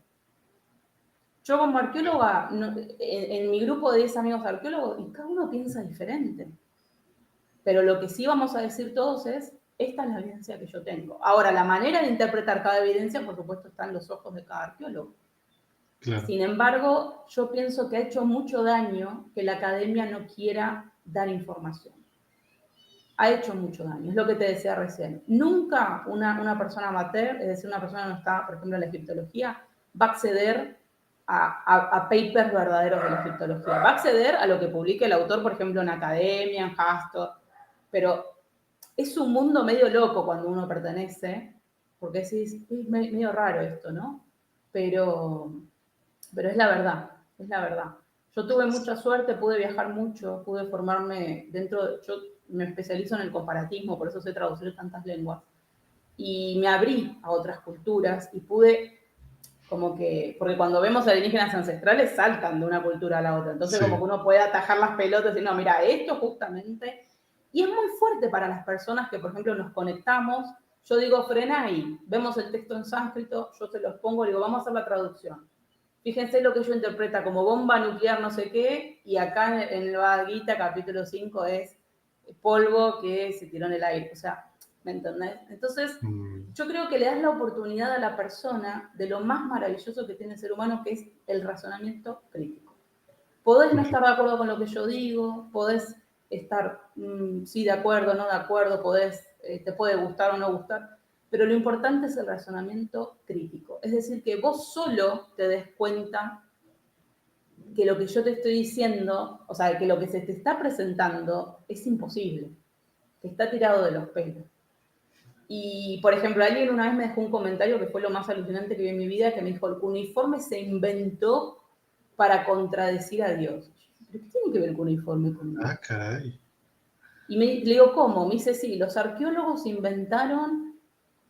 Yo como arqueóloga, en mi grupo de 10 amigos arqueólogos, y cada uno piensa diferente. Pero lo que sí vamos a decir todos es, esta es la evidencia que yo tengo. Ahora, la manera de interpretar cada evidencia, por supuesto, está en los ojos de cada arqueólogo. Claro. Sin embargo, yo pienso que ha hecho mucho daño que la academia no quiera dar información. Ha hecho mucho daño, es lo que te decía recién. Nunca una persona amateur, es decir, una persona que no está, por ejemplo, en la egiptología, va a acceder a papers verdaderos de la egiptología. Va a acceder a lo que publique el autor, por ejemplo, en academia, en Hastur, pero es un mundo medio loco cuando uno pertenece, porque decís, es medio raro esto, ¿no? Pero es la verdad, es la verdad. Yo tuve mucha suerte, pude viajar mucho, pude formarme yo me especializo en el comparatismo, por eso sé traducir tantas lenguas. Y me abrí a otras culturas y pude como que, porque cuando vemos alienígenas ancestrales saltan de una cultura a la otra, entonces Sí. como que uno puede atajar las pelotas y decir, no, mira, esto justamente, y es muy fuerte para las personas que, por ejemplo, nos conectamos, yo digo, frena ahí, vemos el texto en sánscrito, yo se los pongo, digo, vamos a hacer la traducción. Fíjense lo que yo interpreta como bomba nuclear no sé qué, y acá en el Bhagavad Gita, capítulo 5, es polvo que se tiró en el aire. O sea, ¿me entendés? Entonces, yo creo que le das la oportunidad a la persona de lo más maravilloso que tiene el ser humano, que es el razonamiento crítico. Podés no estar de acuerdo con lo que yo digo, podés estar, sí, de acuerdo, no de acuerdo, te puede gustar o no gustar, pero lo importante es el razonamiento crítico. Es decir, que vos solo te des cuenta que lo que yo te estoy diciendo, o sea, que lo que se te está presentando es imposible, que está tirado de los pelos. Y, por ejemplo, alguien una vez me dejó un comentario que fue lo más alucinante que vi en mi vida, que me dijo, el cuneiforme se inventó para contradecir a Dios. ¿Pero qué tiene que ver el cuneiforme con Dios? Ah, caray. Y le digo, ¿cómo? Me dice, sí, los arqueólogos inventaron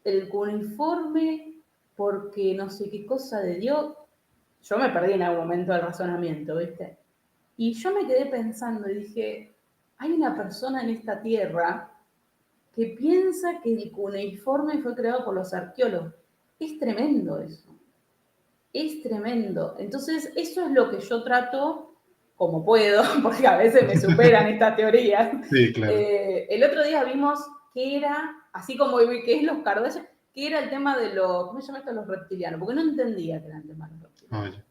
el cuneiforme porque no sé qué cosa de Dios. Yo me perdí en algún momento del razonamiento, ¿viste? Y yo me quedé pensando y dije, hay una persona en esta tierra que piensa que el cuneiforme fue creado por los arqueólogos. Es tremendo eso. Es tremendo. Entonces, eso es lo que yo trato, como puedo, porque a veces me superan estas teorías. Sí, claro. El otro día vimos que era, así como que es los Kardashian, que era el tema de los, ¿cómo se llama esto? Los reptilianos, porque no entendía que eran el tema de los reptilianos. Oye.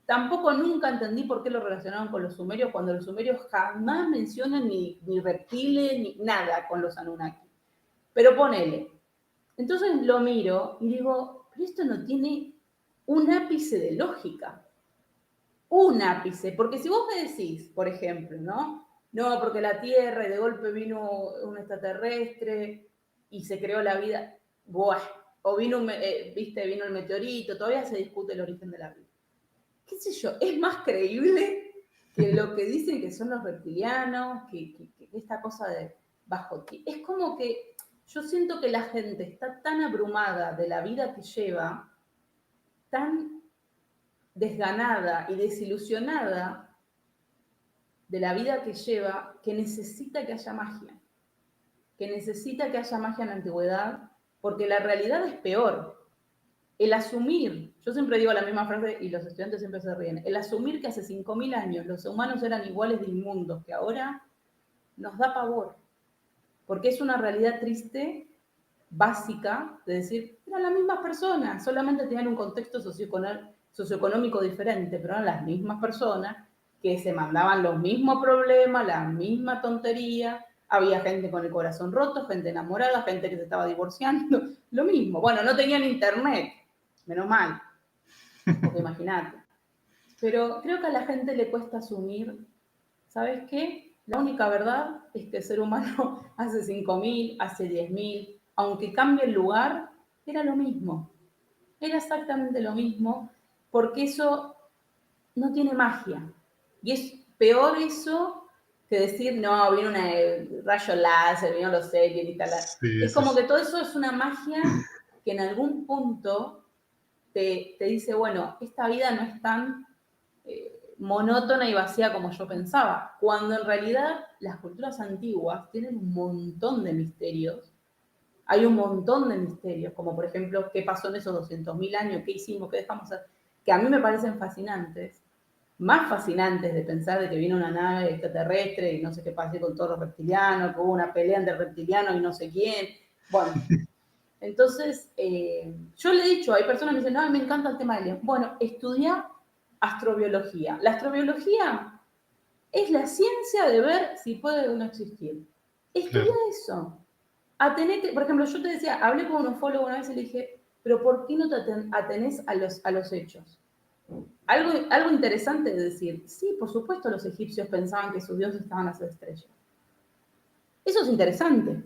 Tampoco nunca entendí por qué lo relacionaban con los sumerios, cuando los sumerios jamás mencionan ni reptiles, ni nada con los Anunnaki. Pero ponele. Entonces lo miro y digo, pero esto no tiene un ápice de lógica. Un ápice. Porque si vos me decís, por ejemplo, ¿no? No, porque la Tierra y de golpe vino un extraterrestre y se creó la vida. Buah. O vino, vino el meteorito, todavía se discute el origen de la vida. ¿Qué sé yo? Es más creíble que lo que dicen que son los reptilianos, que esta cosa de bajo ti. Es como que yo siento que la gente está tan abrumada de la vida que lleva, tan desganada y desilusionada de la vida que lleva, que necesita que haya magia. Que necesita que haya magia en la antigüedad, porque la realidad es peor. El asumir, yo siempre digo la misma frase y los estudiantes siempre se ríen, el asumir que hace 5.000 años los humanos eran iguales de inmundos que ahora, nos da pavor. Porque es una realidad triste, básica, de decir, eran las mismas personas, solamente tenían un contexto socioeconómico diferente, pero eran las mismas personas que se mandaban los mismos problemas, la misma tontería. Había gente con el corazón roto, gente enamorada, gente que se estaba divorciando, lo mismo. Bueno, no tenían internet, menos mal, porque imagínate. Pero creo que a la gente le cuesta asumir, ¿sabes qué? La única verdad es que el ser humano hace 5.000, hace 10.000, aunque cambie el lugar, era lo mismo. Era exactamente lo mismo, porque eso no tiene magia. Y es peor eso que decir, no, viene una rayo láser, vinieron los aliens y tal. Sí, Es como que todo eso es una magia que en algún punto te dice, bueno, esta vida no es tan monótona y vacía como yo pensaba, cuando en realidad las culturas antiguas tienen un montón de misterios. Hay un montón de misterios, como por ejemplo, qué pasó en esos 200.000 años, qué hicimos, qué dejamos hacer, que a mí me parecen fascinantes, más fascinantes de pensar de que viene una nave extraterrestre y no sé qué pasó con todos los reptilianos, que hubo una pelea entre reptilianos y no sé quién. Bueno, entonces, yo le he dicho, hay personas que me dicen, no, me encanta el tema de alien. Bueno, estudia astrobiología. La astrobiología es la ciencia de ver si puede o no existir. Estudia claro. eso. Atenete, por ejemplo, yo te decía, hablé con un ufólogo una vez y le dije, pero ¿por qué no te atenés a los hechos? Algo interesante de decir, sí, por supuesto los egipcios pensaban que sus dioses estaban a las estrellas. Eso es interesante,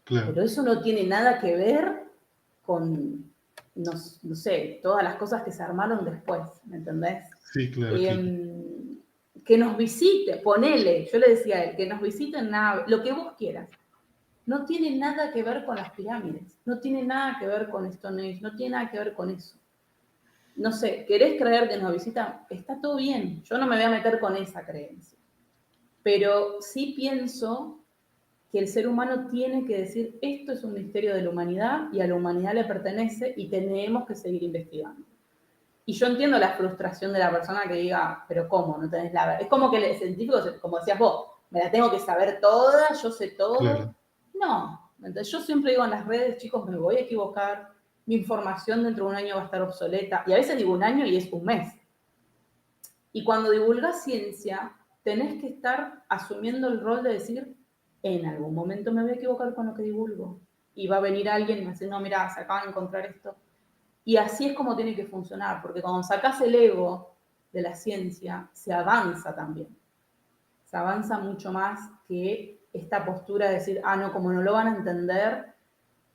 Claro, pero eso no tiene nada que ver con, no sé, todas las cosas que se armaron después, ¿me entendés? sí, claro que Eh, que nos visite, ponele, yo le decía a él, que nos visiten nada, lo que vos quieras. No tiene nada que ver con las pirámides, no tiene nada que ver con Stonehenge, no tiene nada que ver con eso. No sé, ¿querés creer que nos visitan? Está todo bien, yo no me voy a meter con esa creencia. Pero sí pienso que el ser humano tiene que decir, esto es un misterio de la humanidad y a la humanidad le pertenece y tenemos que seguir investigando. Y yo entiendo la frustración de la persona que diga, pero ¿cómo? No tenés la verdad. Es como que el científico, como decías vos, me la tengo que saber toda, yo sé todo. claro. No. Entonces yo siempre digo en las redes, chicos, me voy a equivocar, mi información dentro de un año va a estar obsoleta. Y a veces digo un año y es un mes. Y cuando divulgas ciencia, tenés que estar asumiendo el rol de decir, en algún momento me voy a equivocar con lo que divulgo. Y va a venir alguien y me va a decir, no, mira, se acaba de encontrar esto. Y así es como tiene que funcionar, porque cuando sacas el ego de la ciencia, se avanza también. Se avanza mucho más que esta postura de decir, ah, no, como no lo van a entender,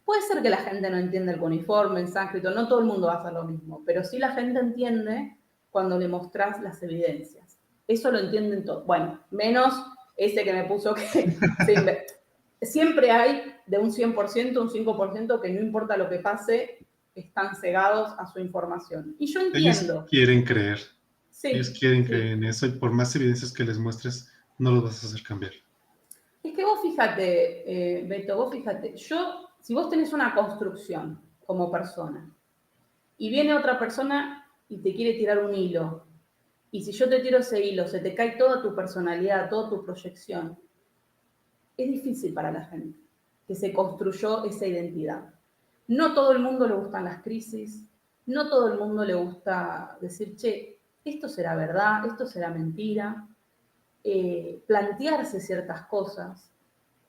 puede ser que la gente no entienda el cuneiforme, el sánscrito, no todo el mundo va a hacer lo mismo, pero sí la gente entiende cuando le mostrás las evidencias. Eso lo entienden todos. Bueno, menos ese que me puso que siempre hay de un 100%, un 5% que no importa lo que pase, están cegados a su información. Y yo Ellos entiendo, quieren creer. Ellos sí, quieren creer sí. en eso y por más evidencias que les muestres, no los vas a hacer cambiar. Es que vos fíjate, Beto, vos fíjate, si vos tenés una construcción como persona y viene otra persona y te quiere tirar un hilo, y si yo te tiro ese hilo, se te cae toda tu personalidad, toda tu proyección, es difícil para la gente que se construyó esa identidad. No todo el mundo le gustan las crisis, no todo el mundo le gusta decir, che, esto será verdad, esto será mentira, plantearse ciertas cosas.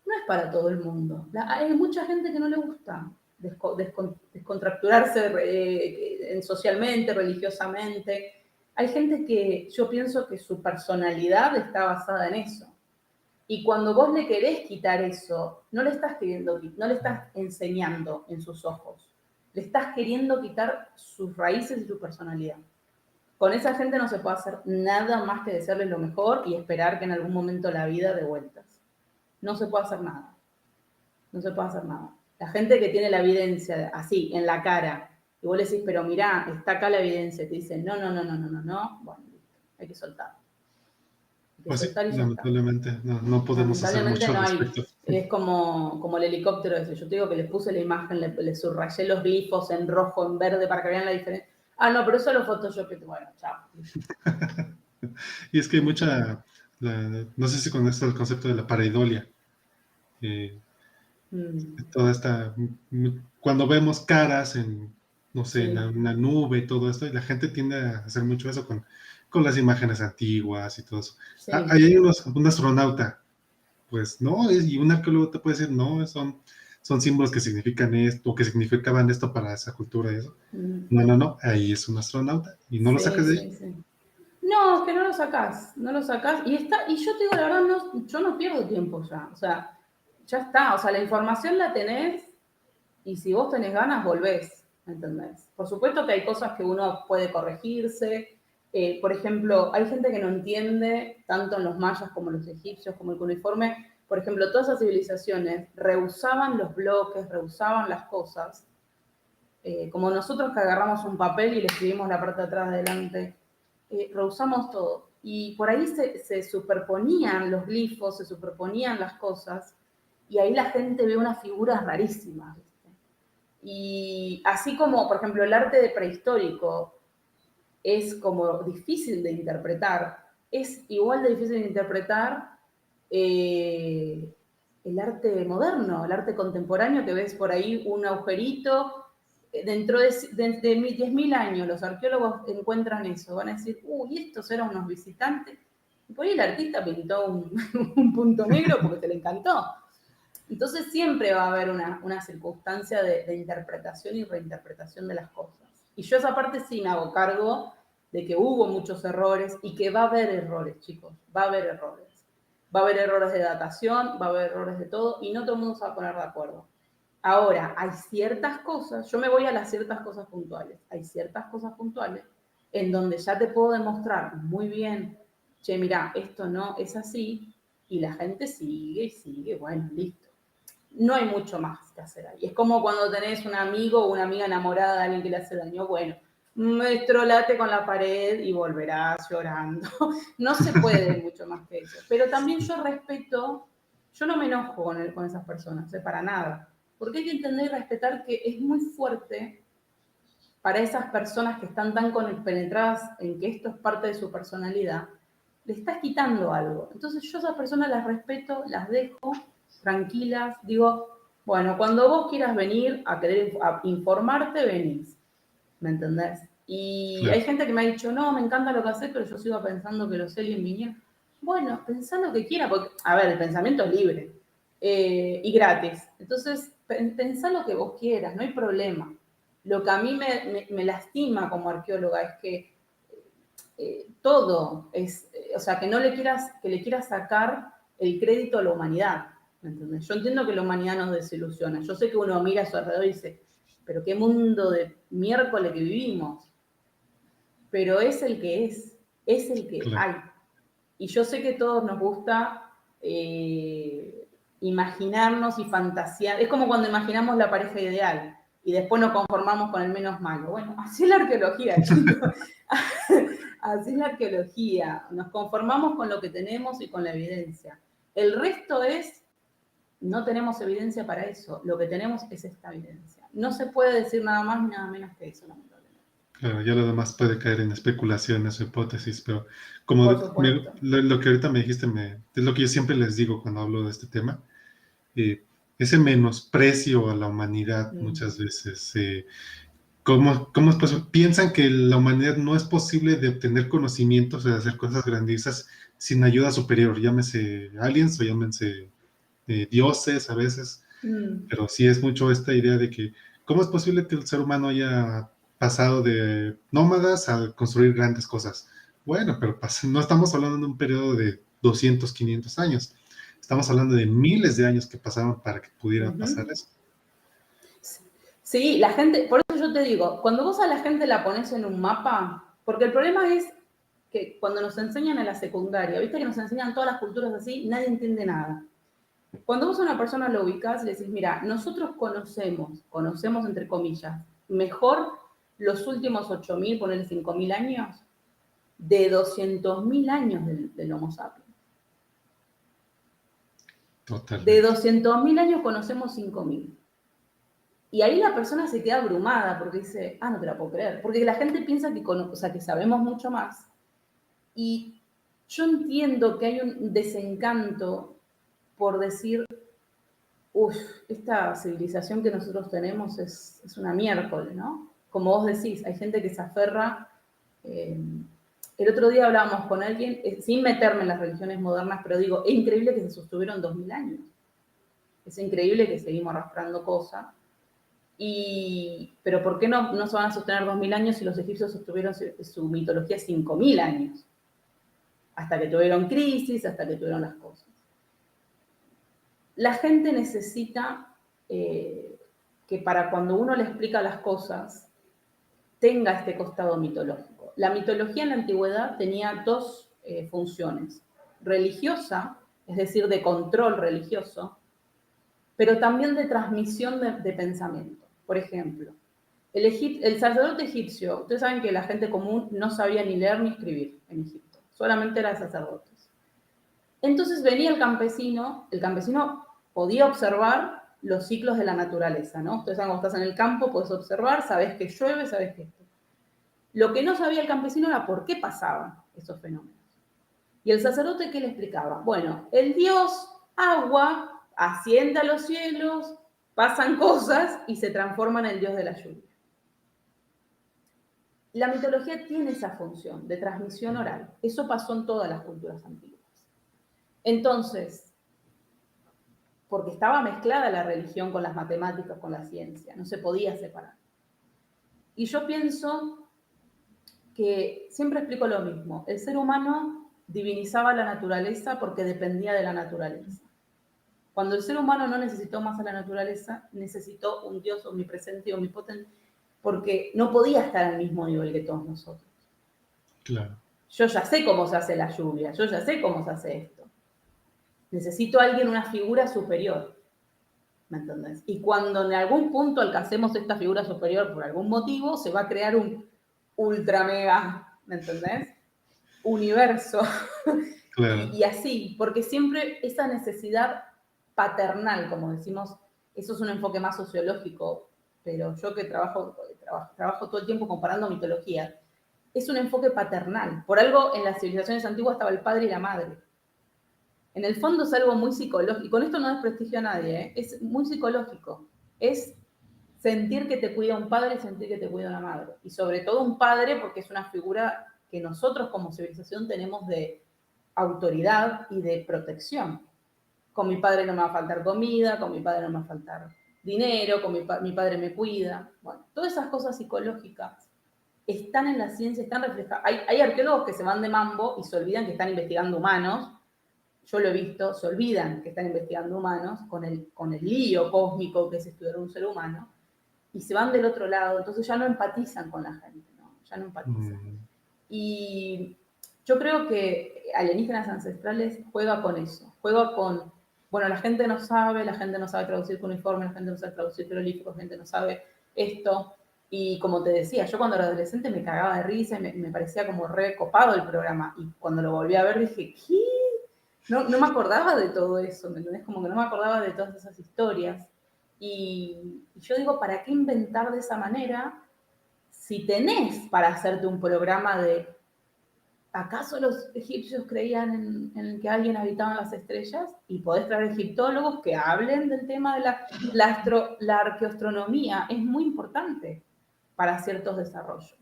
No es para todo el mundo. Hay mucha gente que no le gusta descontracturarse socialmente, religiosamente. Hay gente que yo pienso que su personalidad está basada en eso. Y cuando vos le querés quitar eso, no le estás queriendo, no le estás enseñando en sus ojos. Le estás queriendo quitar sus raíces y su personalidad. Con esa gente no se puede hacer nada más que desearles lo mejor y esperar que en algún momento la vida dé vueltas. No se puede hacer nada. No se puede hacer nada. La gente que tiene la evidencia así, en la cara, y vos le decís, pero mirá, está acá la evidencia, y te dicen, no, no, no, no, no, no, no, bueno, hay que soltar. Hay que Pues sí, soltar y ya está. lamentablemente no podemos hacer Lamentablemente mucho al no hay, respecto. es como el helicóptero ese. Yo te digo que les puse la imagen, le subrayé los glifos en rojo, en verde, para que vean la diferencia. Ah, no, pero eso lo Photoshop. Bueno, chao. Y es que hay no sé si conoces el concepto de la pareidolia. eh, Mm, toda esta, cuando vemos caras en, no sé, en sí, una nube y todo esto, y la gente tiende a hacer mucho eso con las imágenes antiguas y todo eso. Ah, sí. ahí hay un astronauta, pues no, y un arqueólogo te puede decir, no, son símbolos que significan esto, o que significaban esto para esa cultura y eso. Mm, No, ahí es un astronauta, y no lo sí, sacas de ahí. sí, sí. No, es que no lo sacás, no lo sacás. Y yo te digo la verdad, no, yo no pierdo tiempo ya. O sea, ya está. O sea, la información la tenés y si vos tenés ganas, volvés. ¿Me entendés? Por supuesto que hay cosas que uno puede corregirse. Por ejemplo, hay gente que no entiende, tanto en los mayas como en los egipcios, como el cuneiforme, por ejemplo, todas esas civilizaciones rehusaban los bloques, rehusaban las cosas, como nosotros que agarramos un papel y le escribimos la parte de atrás adelante, rehusamos todo. Y por ahí se superponían los glifos, se superponían las cosas, y ahí la gente ve unas figuras rarísimas, ¿viste? Y así como, por ejemplo, el arte de prehistórico es como difícil de interpretar, es igual de difícil de interpretar eh, el arte moderno, el arte contemporáneo, que ves por ahí un agujerito. Dentro de 10.000 años los arqueólogos encuentran eso, van a decir, uy, estos eran unos visitantes. Y por ahí el artista pintó un punto negro porque te le encantó. Entonces siempre va a haber una circunstancia de interpretación y reinterpretación de las cosas. Y yo esa parte sí me hago cargo de que hubo muchos errores y que va a haber errores, chicos, va a haber errores. Va a haber errores de datación, va a haber errores de todo y no todo el mundo se va a poner de acuerdo. Ahora, hay ciertas cosas, yo me voy a las ciertas cosas puntuales, hay ciertas cosas puntuales en donde ya te puedo demostrar muy bien, che, mira, esto no es así, y la gente sigue y sigue, bueno, listo. No hay mucho más que hacer ahí. Es como cuando tenés un amigo o una amiga enamorada de alguien que le hace daño, bueno, estrolate con la pared y volverás llorando. No se puede mucho más que eso. Pero también yo respeto, yo no me enojo con esas personas, para nada. Porque hay que entender y respetar que es muy fuerte para esas personas que están tan penetradas en que esto es parte de su personalidad, le estás quitando algo. Entonces yo a esas personas las respeto, las dejo tranquilas, digo, bueno, cuando vos quieras venir a querer informarte, venís, ¿me entendés? Y hay Claro. gente que me ha dicho, no, me encanta lo que haces, pero yo sigo pensando que los aliens vinieron. Bueno, pensá lo que quiera, porque, a ver, el pensamiento es libre y gratis. Entonces, pensá lo que vos quieras, no hay problema. Lo que a mí me lastima como arqueóloga es que todo es, o sea, que no le quieras, que le quieras sacar el crédito a la humanidad, ¿me entendés? Yo entiendo que la humanidad nos desilusiona, yo sé que uno mira a su alrededor y dice, pero qué mundo de miércoles que vivimos, pero es el que es el que Claro. hay. Y yo sé que a todos nos gusta imaginarnos y fantasear. Es como cuando imaginamos la pareja ideal y después nos conformamos con el menos malo. Bueno, así es la arqueología, chicos. Así es la arqueología. Nos conformamos con lo que tenemos y con la evidencia. El resto es, no tenemos evidencia para eso. Lo que tenemos es esta evidencia. No se puede decir nada más ni nada menos que eso, lamentablemente. Claro, ya lo demás puede caer en especulaciones o hipótesis, pero como Por supuesto. lo que ahorita me dijiste es lo que yo siempre les digo cuando hablo de este tema, ese menosprecio a la humanidad Mm. muchas veces, ¿cómo es posible? Piensan que la humanidad no es posible de obtener conocimientos, de hacer cosas grandiosas sin ayuda superior, llámese aliens o llámense dioses a veces, Mm. pero sí es mucho esta idea de que, ¿cómo es posible que el ser humano haya pasado de nómadas a construir grandes cosas? Bueno, pero no estamos hablando de un periodo de 200, 500 años. Estamos hablando de miles de años que pasaron para que pudiera pasar Uh-huh. eso. Sí, la gente, por eso yo te digo, cuando vos a la gente la pones en un mapa, porque el problema es que cuando nos enseñan en la secundaria, viste que nos enseñan todas las culturas así, nadie entiende nada. Cuando vos a una persona lo ubicás, le decís, mira, nosotros conocemos entre comillas, mejor los últimos 8.000, ponerle 5.000 años, de 200.000 años del Homo sapiens. De Totalmente. 200.000 años conocemos 5.000. Y ahí la persona se queda abrumada porque dice, no te la puedo creer. Porque la gente piensa que, o sea, que sabemos mucho más. Y yo entiendo que hay un desencanto por decir, uff, esta civilización que nosotros tenemos es una miércoles, ¿no? Como vos decís, hay gente que se aferra. eh, el otro día hablábamos con alguien, sin meterme en las religiones modernas, pero digo, es increíble que se sostuvieron 2.000 años. Es increíble que seguimos arrastrando cosas. Pero ¿por qué no se van a sostener 2.000 años si los egipcios sostuvieron su mitología 5.000 años? Hasta que tuvieron crisis, hasta que tuvieron las cosas. La gente necesita que para cuando uno le explica las cosas, tenga este costado mitológico. la mitología en la antigüedad tenía dos funciones. Religiosa, es decir, de control religioso, pero también de transmisión de pensamiento. Por ejemplo, el sacerdote egipcio, ustedes saben que la gente común no sabía ni leer ni escribir en Egipto, solamente eran sacerdotes. Entonces venía el campesino podía observar los ciclos de la naturaleza, ¿no? Ustedes saben, cuando estás en el campo, puedes observar, sabes que llueve, sabes que esto. Lo que no sabía el campesino era por qué pasaban esos fenómenos. Y el sacerdote, ¿qué le explicaba? Bueno, el dios agua asciende a los cielos, pasan cosas y se transforma en el dios de la lluvia. La mitología tiene esa función de transmisión oral. Eso pasó en todas las culturas antiguas. Entonces, porque estaba mezclada la religión con las matemáticas, con la ciencia, no se podía separar. Y yo pienso que siempre explico lo mismo. El ser humano divinizaba la naturaleza porque dependía de la naturaleza. Cuando el ser humano no necesitó más a la naturaleza, necesitó un Dios omnipresente y omnipotente, porque no podía estar al mismo nivel que todos nosotros. Claro. Yo ya sé cómo se hace la lluvia, yo ya sé cómo se hace esto. Necesito a alguien, una figura superior. ¿Me entendés? Y cuando en algún punto alcancemos esta figura superior por algún motivo, se va a crear un ultra mega, ¿me entendés? Universo. Claro. Y así, porque siempre esa necesidad paternal, como decimos, eso es un enfoque más sociológico, pero yo que trabajo todo el tiempo comparando mitologías, es un enfoque paternal. Por algo en las civilizaciones antiguas estaba el padre y la madre. En el fondo es algo muy psicológico, y con esto no desprestigio a nadie, ¿eh? Es muy psicológico. Es sentir que te cuida un padre y sentir que te cuida una madre. Y sobre todo un padre porque es una figura que nosotros como civilización tenemos de autoridad y de protección. Con mi padre no me va a faltar comida, con mi padre no me va a faltar dinero, con mi padre me cuida. Bueno, todas esas cosas psicológicas están en la ciencia, están reflejadas. Hay arqueólogos que se van de mambo y se olvidan que están investigando humanos. Yo lo he visto, se olvidan que están investigando humanos con el lío cósmico que es estudiar un ser humano y se van del otro lado, entonces ya no empatizan con la gente, ¿no? Ya no empatizan. Y yo creo que Alienígenas Ancestrales juega con eso, juega con, bueno, la gente no sabe traducir cuneiforme, la gente no sabe traducir jeroglíficos, la gente no sabe esto. Y como te decía, yo cuando era adolescente me cagaba de risa y me parecía como re copado el programa. Y cuando lo volví a ver dije, ¿qué? No me acordaba de todo eso, ¿me entendés? Como que no me acordaba de todas esas historias. Y yo digo, ¿para qué inventar de esa manera si tenés para hacerte un programa de ¿acaso los egipcios creían en que alguien habitaba en las estrellas? Y podés traer egiptólogos que hablen del tema de la arqueoastronomía. Es muy importante para ciertos desarrollos.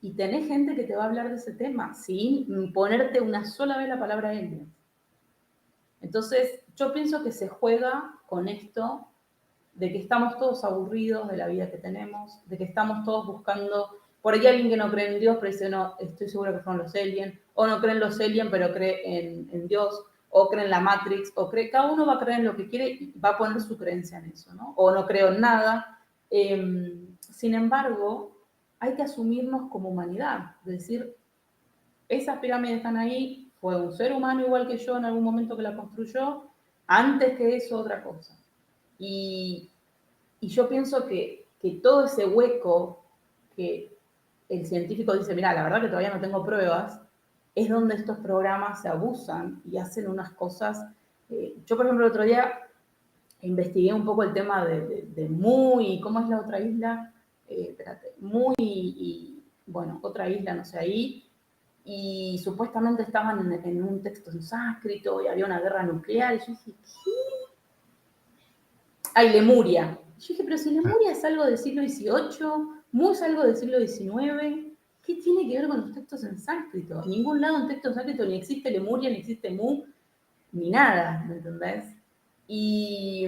Y tenés gente que te va a hablar de ese tema sin ponerte una sola vez la palabra alien. Entonces, yo pienso que se juega con esto de que estamos todos aburridos de la vida que tenemos, de que estamos todos buscando, por ahí alguien que no cree en Dios, pero dice, no, estoy seguro que fueron los aliens, o no cree en los aliens, pero cree en Dios, o cree en la Matrix, cada uno va a creer en lo que quiere y va a poner su creencia en eso, ¿no? O no creo en nada. Sin embargo, hay que asumirnos como humanidad, es decir, esas pirámides están ahí, fue un ser humano igual que yo en algún momento que la construyó, antes que eso otra cosa. Y yo pienso que todo ese hueco que el científico dice, mira, la verdad que todavía no tengo pruebas, es donde estos programas se abusan y hacen unas cosas. Yo, por ejemplo, el otro día investigué un poco el tema de Muy, ¿cómo es la otra isla? Muy y, bueno, otra isla, no sé, ahí, y supuestamente estaban en un texto en sánscrito y había una guerra nuclear, y yo dije, ¿qué? Ay, Lemuria. Yo dije, pero si Lemuria es algo del siglo XVIII, Mu es algo del siglo XIX, ¿qué tiene que ver con los textos en sánscrito? En ningún lado en texto en sánscrito ni existe Lemuria, ni existe Mu, ni nada, ¿me entendés? Y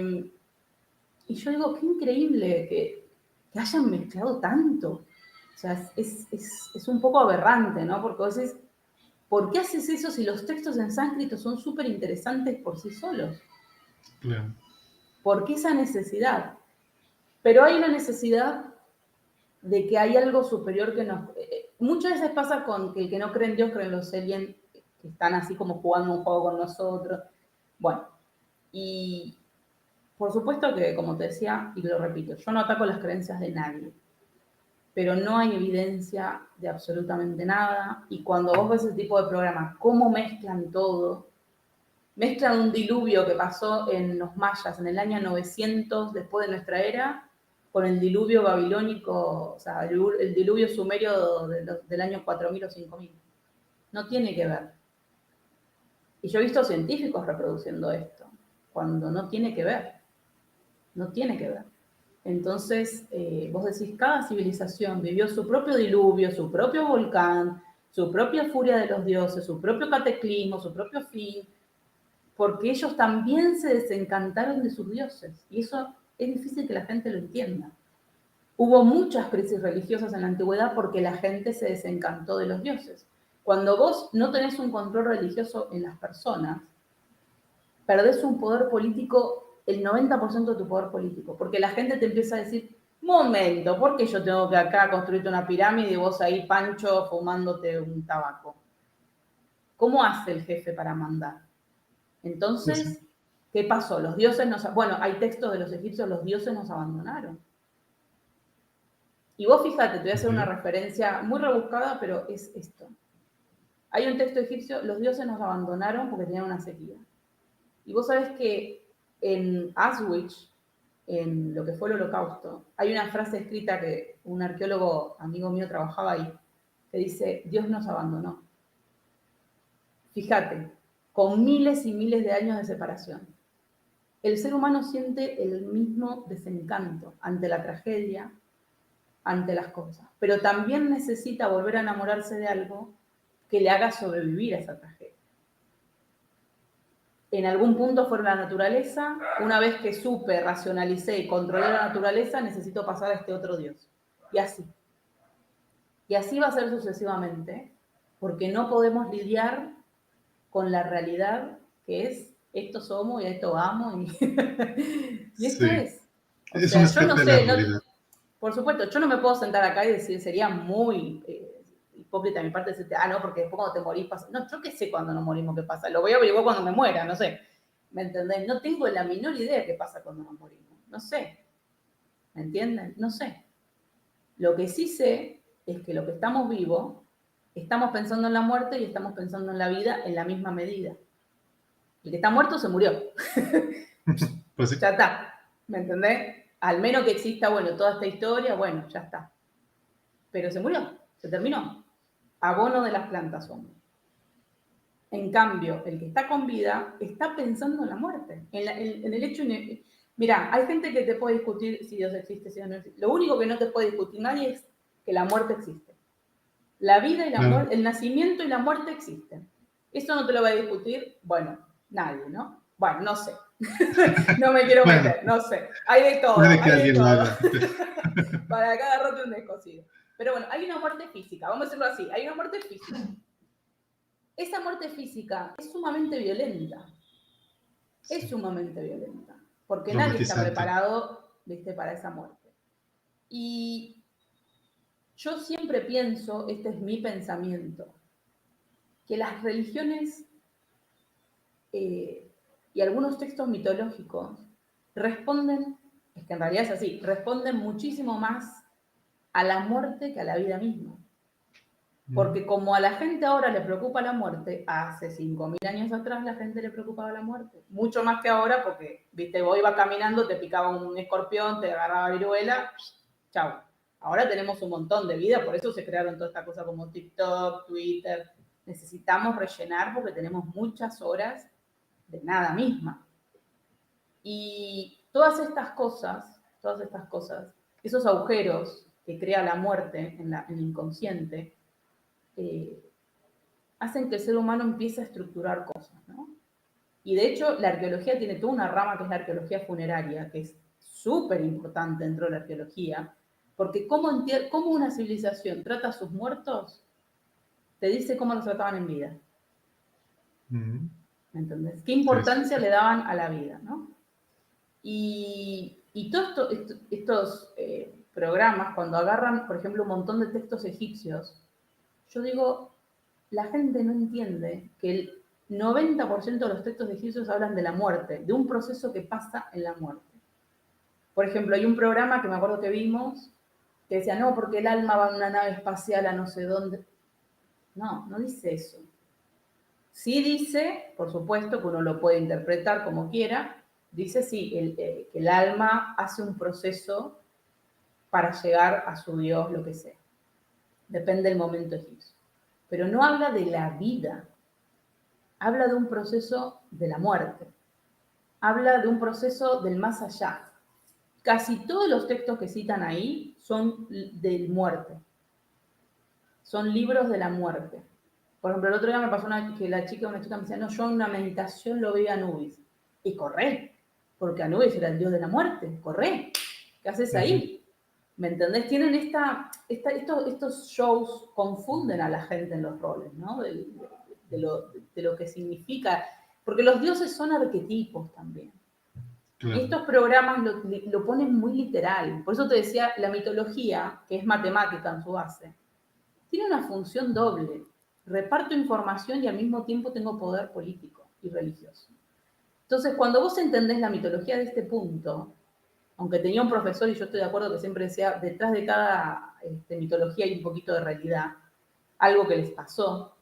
yo digo, qué increíble que hayan mezclado tanto. O sea, es un poco aberrante, ¿no? Porque vos decís, ¿por qué haces eso si los textos en sánscrito son súper interesantes por sí solos? Claro. ¿Por qué esa necesidad? Pero hay una necesidad de que hay algo superior que nos... muchas veces pasa con que el que no cree en Dios cree en los aliens, que están así como jugando un juego con nosotros. Bueno, y por supuesto que, como te decía, y lo repito, yo no ataco las creencias de nadie, pero no hay evidencia de absolutamente nada. Y cuando vos ves ese tipo de programas, cómo mezclan todo, mezclan un diluvio que pasó en los mayas en el año 900 después de nuestra era, con el diluvio babilónico, o sea, el diluvio sumerio del año 4000 o 5000. No tiene que ver. Y yo he visto científicos reproduciendo esto, cuando no tiene que ver. No tiene que ver. Entonces, vos decís, cada civilización vivió su propio diluvio, su propio volcán, su propia furia de los dioses, su propio cataclismo, su propio fin, porque ellos también se desencantaron de sus dioses. Y eso es difícil que la gente lo entienda. Hubo muchas crisis religiosas en la antigüedad porque la gente se desencantó de los dioses. Cuando vos no tenés un control religioso en las personas, perdés un poder político, el 90% de tu poder político, porque la gente te empieza a decir, momento, ¿por qué yo tengo que acá construirte una pirámide y vos ahí, Pancho, fumándote un tabaco? ¿Cómo hace el jefe para mandar? Pues sí. Entonces, ¿qué pasó? Los dioses nos... Bueno, hay textos de los egipcios, los dioses nos abandonaron. Y vos fíjate, te voy a hacer una Ok. referencia muy rebuscada, pero es esto. Hay un texto egipcio, los dioses nos abandonaron porque tenían una sequía. Y vos sabés que en Auschwitz, en lo que fue el Holocausto, hay una frase escrita que un arqueólogo amigo mío trabajaba ahí, que dice, Dios nos abandonó. Fíjate, con miles y miles de años de separación. El ser humano siente el mismo desencanto ante la tragedia, ante las cosas, pero también necesita volver a enamorarse de algo que le haga sobrevivir a esa tragedia. En algún punto fue la naturaleza, una vez que supe, racionalicé y controlé la naturaleza, necesito pasar a este otro Dios. Y así. Y así va a ser sucesivamente, porque no podemos lidiar con la realidad que es esto somos y esto vamos y esto Sí. es. O Es un sea, yo no escape de la sé, realidad. por supuesto, yo no me puedo sentar acá y decir, sería muy hipócrita de mi parte decirte, no, porque después cuando te morís pasa. No, yo qué sé cuando nos morimos qué pasa. Lo voy a averiguar cuando me muera, no sé. ¿Me entendés? No tengo la menor idea de qué pasa cuando nos morimos. No sé. ¿Me entienden? No sé. Lo que sí sé es que lo que estamos vivos, estamos pensando en la muerte y estamos pensando en la vida en la misma medida. El que está muerto se murió. Pues sí. Ya está. ¿Me entendés? Al menos que exista, bueno, toda esta historia, bueno, ya está. Pero se murió, se terminó. Abono de las plantas somos. En cambio, el que está con vida está pensando en la muerte, en el hecho... Mira, hay gente que te puede discutir si Dios existe, si Dios no existe. Lo único que no te puede discutir nadie es que la muerte existe. La vida y la Claro. muerte, el nacimiento y la muerte existen. Eso no te lo va a discutir, bueno, nadie, ¿no? Bueno, no sé. No me quiero Bueno, meter, no sé. Hay de todo, puede que hay de alguien lo todo. haga. Para cada roto un descosido. Pero bueno, hay una muerte física, vamos a decirlo así, hay una muerte física. Esa muerte física es sumamente violenta, es Sí. sumamente violenta, porque nadie está Traumatizante. preparado, viste, para esa muerte. Y yo siempre pienso, este es mi pensamiento, que las religiones y algunos textos mitológicos responden, es que en realidad es así, responden muchísimo más a la muerte que a la vida misma. Mm. Porque como a la gente ahora le preocupa la muerte, hace 5000 años atrás la gente le preocupaba la muerte. Mucho más que ahora porque, viste, vos ibas caminando, te picaba un escorpión, te agarraba viruela, chau. Ahora tenemos un montón de vida, por eso se crearon toda esta cosa como TikTok, Twitter. Necesitamos rellenar porque tenemos muchas horas de nada misma. Y todas estas cosas, esos agujeros que crea la muerte en el inconsciente, eh, hacen que el ser humano empiece a estructurar cosas, ¿no? Y de hecho, la arqueología tiene toda una rama que es la arqueología funeraria, que es súper importante dentro de la arqueología, porque cómo una civilización trata a sus muertos, te dice cómo los trataban en vida. Mm. ¿Me entendés? ¿Qué importancia Interesante. le daban a la vida, ¿no? Y todos estos programas, cuando agarran, por ejemplo, un montón de textos egipcios, yo digo, la gente no entiende que el 90% de los textos egipcios hablan de la muerte, de un proceso que pasa en la muerte. Por ejemplo, hay un programa que me acuerdo que vimos que decía, no, porque el alma va en una nave espacial a no sé dónde. No, no dice eso. Sí dice, por supuesto, que uno lo puede interpretar como quiera, dice sí, que el alma hace un proceso para llegar a su Dios, lo que sea. Depende del momento egipcio. Pero no habla de la vida, habla de un proceso de la muerte, habla de un proceso del más allá. Casi todos los textos que citan ahí son de muerte, son libros de la muerte. Por ejemplo, el otro día me pasó una chica me decía, no, yo en una meditación lo vi a Anubis. Y corré, porque Anubis era el dios de la muerte, corré. ¿Qué haces ahí? ¿Me entendés? Tienen estos shows confunden a la gente en los roles, ¿no? De lo que significa. Porque los dioses son arquetipos también. Claro. Y estos programas lo ponen muy literal. Por eso te decía, la mitología, que es matemática en su base, tiene una función doble. Reparto información y al mismo tiempo tengo poder político y religioso. Entonces, cuando vos entendés la mitología de este punto, aunque tenía un profesor, y yo estoy de acuerdo que siempre decía, detrás de cada mitología hay un poquito de realidad, algo que les pasó,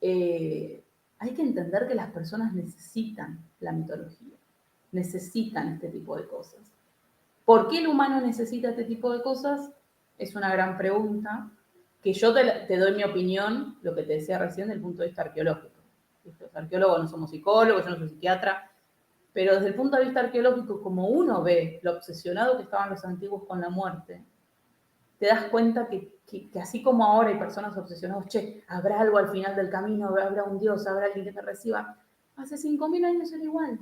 hay que entender que las personas necesitan la mitología, necesitan este tipo de cosas. ¿Por qué el humano necesita este tipo de cosas? Es una gran pregunta, que yo te doy mi opinión, lo que te decía recién, desde el punto de vista arqueológico. Los arqueólogos no somos psicólogos, yo no soy psiquiatra, pero desde el punto de vista arqueológico, como uno ve lo obsesionado que estaban los antiguos con la muerte, te das cuenta que así como ahora hay personas obsesionadas, che, habrá algo al final del camino, habrá un Dios, habrá alguien que te reciba. Hace 5.000 años era igual.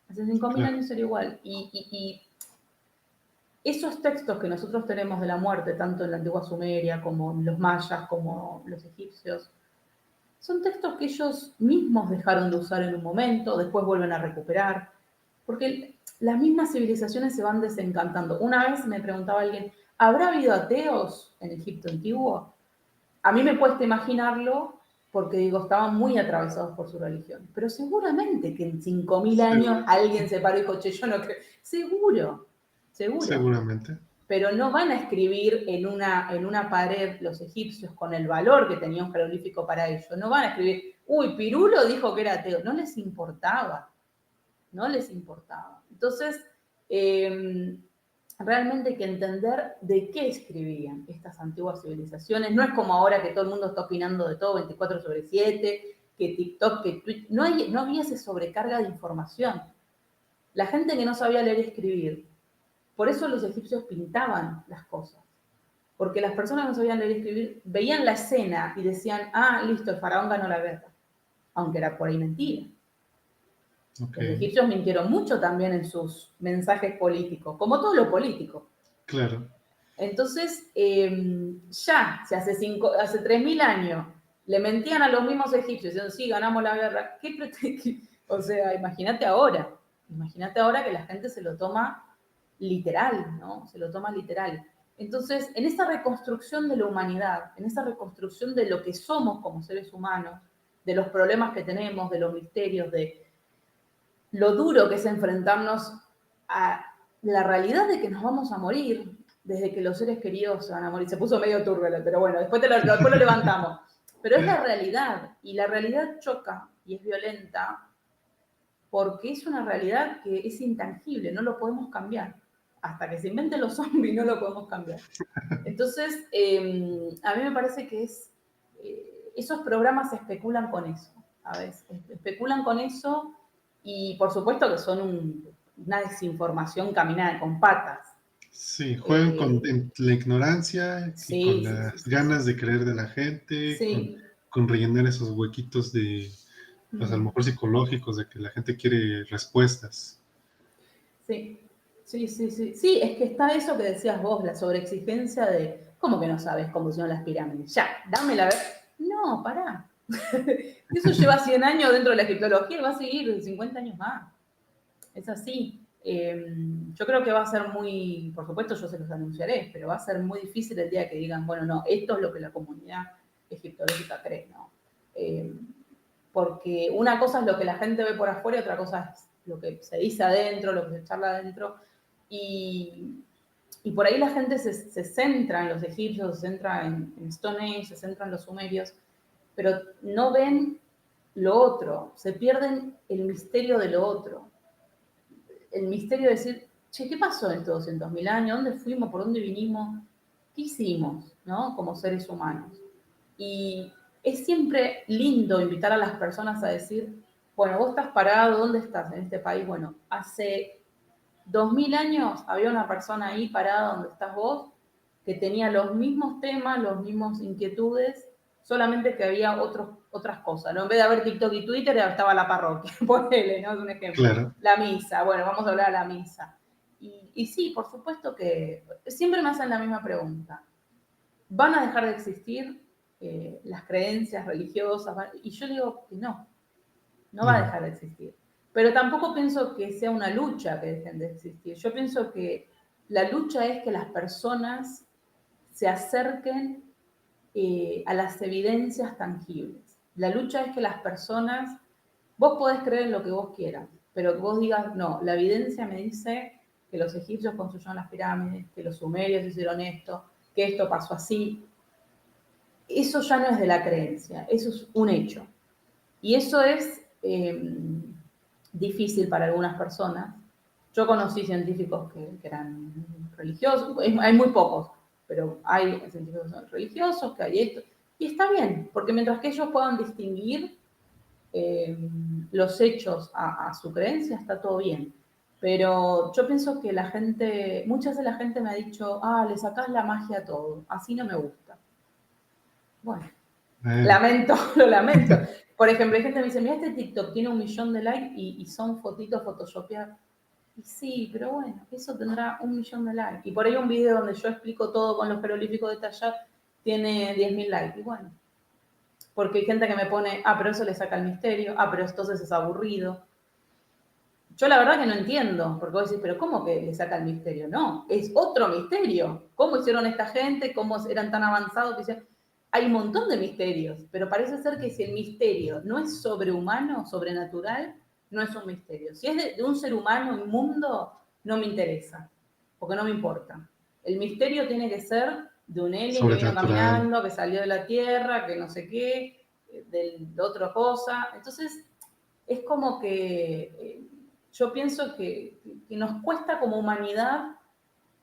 Hace 5.000 Claro. años era igual. Y esos textos que nosotros tenemos de la muerte, tanto en la antigua Sumeria como en los mayas, como los egipcios, son textos que ellos mismos dejaron de usar en un momento, después vuelven a recuperar, porque las mismas civilizaciones se van desencantando. Una vez me preguntaba alguien, ¿habrá habido ateos en Egipto antiguo? A mí me cuesta imaginarlo porque digo, estaban muy atravesados por su religión. Pero seguramente que en 5.000 años alguien se paró y dijo, che, yo no creo. Seguro, seguro. Seguramente. Pero no van a escribir en una pared los egipcios con el valor que tenía un jeroglífico para ello. No van a escribir, uy, Pirulo dijo que era ateo. No les importaba. No les importaba. Entonces, realmente hay que entender de qué escribían estas antiguas civilizaciones. No es como ahora que todo el mundo está opinando de todo 24/7, que TikTok, que Twitch. No había esa sobrecarga de información. La gente que no sabía leer y escribir, por eso los egipcios pintaban las cosas. Porque las personas que no sabían leer y escribir veían la escena y decían, ah, listo, el faraón ganó la guerra. Aunque era por ahí mentira. Okay. Los egipcios mintieron mucho también en sus mensajes políticos, como todo lo político. Claro. Entonces, ya, si hace 3.000 años le mentían a los mismos egipcios, diciendo, sí, ganamos la guerra, o sea, imagínate ahora que la gente se lo toma literal, ¿no? Se lo toma literal. Entonces, en esa reconstrucción de la humanidad, en esa reconstrucción de lo que somos como seres humanos, de los problemas que tenemos, de los misterios, de lo duro que es enfrentarnos a la realidad de que nos vamos a morir, desde que los seres queridos se van a morir. Se puso medio turbio, pero bueno, después lo levantamos. Pero es la realidad, y la realidad choca y es violenta porque es una realidad que es intangible, no lo podemos cambiar. Hasta que se inventen los zombies no lo podemos cambiar. Entonces, a mí me parece que esos programas especulan con eso, a veces, especulan con eso y por supuesto que son una desinformación caminada con patas. Sí, juegan con la ignorancia y con Sí, las sí, ganas de creer de la gente, sí. con rellenar esos huequitos de, pues a lo mejor psicológicos, de que la gente quiere respuestas. Sí, sí, sí, sí. Sí, es que está eso que decías vos, la sobreexigencia de, ¿cómo que no sabes cómo son las pirámides? Ya, dámela. No, pará. Eso lleva 100 años dentro de la egiptología y va a seguir 50 años más. Es así. Yo creo que va a ser por supuesto yo se los anunciaré, pero va a ser muy difícil el día que digan, bueno, no, esto es lo que la comunidad egiptológica cree, ¿no? Porque una cosa es lo que la gente ve por afuera y otra cosa es lo que se dice adentro, lo que se charla adentro. Y por ahí la gente se centra en los egipcios, se centra en Stone Age, se centra en los sumerios, pero no ven lo otro, se pierden el misterio de lo otro. El misterio de decir, che, ¿qué pasó en estos 200.000 años? ¿Dónde fuimos? ¿Por dónde vinimos? ¿Qué hicimos, no? Como seres humanos. Y es siempre lindo invitar a las personas a decir, bueno, vos estás parado, ¿dónde estás en este país? Bueno, hace 2000 años había una persona ahí parada donde estás vos que tenía los mismos temas, los mismos inquietudes, solamente que había otras cosas, ¿no? En vez de haber TikTok y Twitter, estaba la parroquia, ponele, ¿no? Es un ejemplo. Claro. La misa, bueno, vamos a hablar de la misa. Y sí, por supuesto que siempre me hacen la misma pregunta. ¿Van a dejar de existir las creencias religiosas? Y yo digo que no va a dejar de existir. Pero tampoco pienso que sea una lucha que dejen de existir. Yo pienso que la lucha es que las personas se acerquen a las evidencias tangibles. La lucha es que las personas, vos podés creer en lo que vos quieras, pero que vos digas, no, la evidencia me dice que los egipcios construyeron las pirámides, que los sumerios hicieron esto, que esto pasó así. Eso ya no es de la creencia, eso es un hecho. Y eso es difícil para algunas personas. Yo conocí científicos que eran religiosos, hay muy pocos, pero hay científicos religiosos, que hay esto. Y está bien, porque mientras que ellos puedan distinguir los hechos a su creencia, está todo bien. Pero yo pienso que la gente, muchas de la gente me ha dicho, le sacás la magia a todo, así no me gusta. Bueno, lamento, lo lamento. Por ejemplo, hay gente que me dice, mira, este TikTok tiene 1 millón de likes y son fotitos photoshopeadas. Y sí, pero bueno, eso tendrá 1 millón de likes. Y por ahí un video donde yo explico todo con los jeroglíficos detallados tiene 10.000 likes. Y bueno, porque hay gente que me pone, pero eso le saca el misterio, pero entonces es aburrido. Yo la verdad que no entiendo, porque vos decís, pero ¿cómo que le saca el misterio? No, es otro misterio. ¿Cómo hicieron esta gente? ¿Cómo eran tan avanzados? Hay un montón de misterios, pero parece ser que si el misterio no es sobrehumano, sobrenatural, no es un misterio. Si es de un ser humano inmundo, no me interesa, porque no me importa. El misterio tiene que ser de un alien que vino Sobrenatural. caminando, que salió de la Tierra, que no sé qué, de otra cosa. Entonces, es como que yo pienso que nos cuesta como humanidad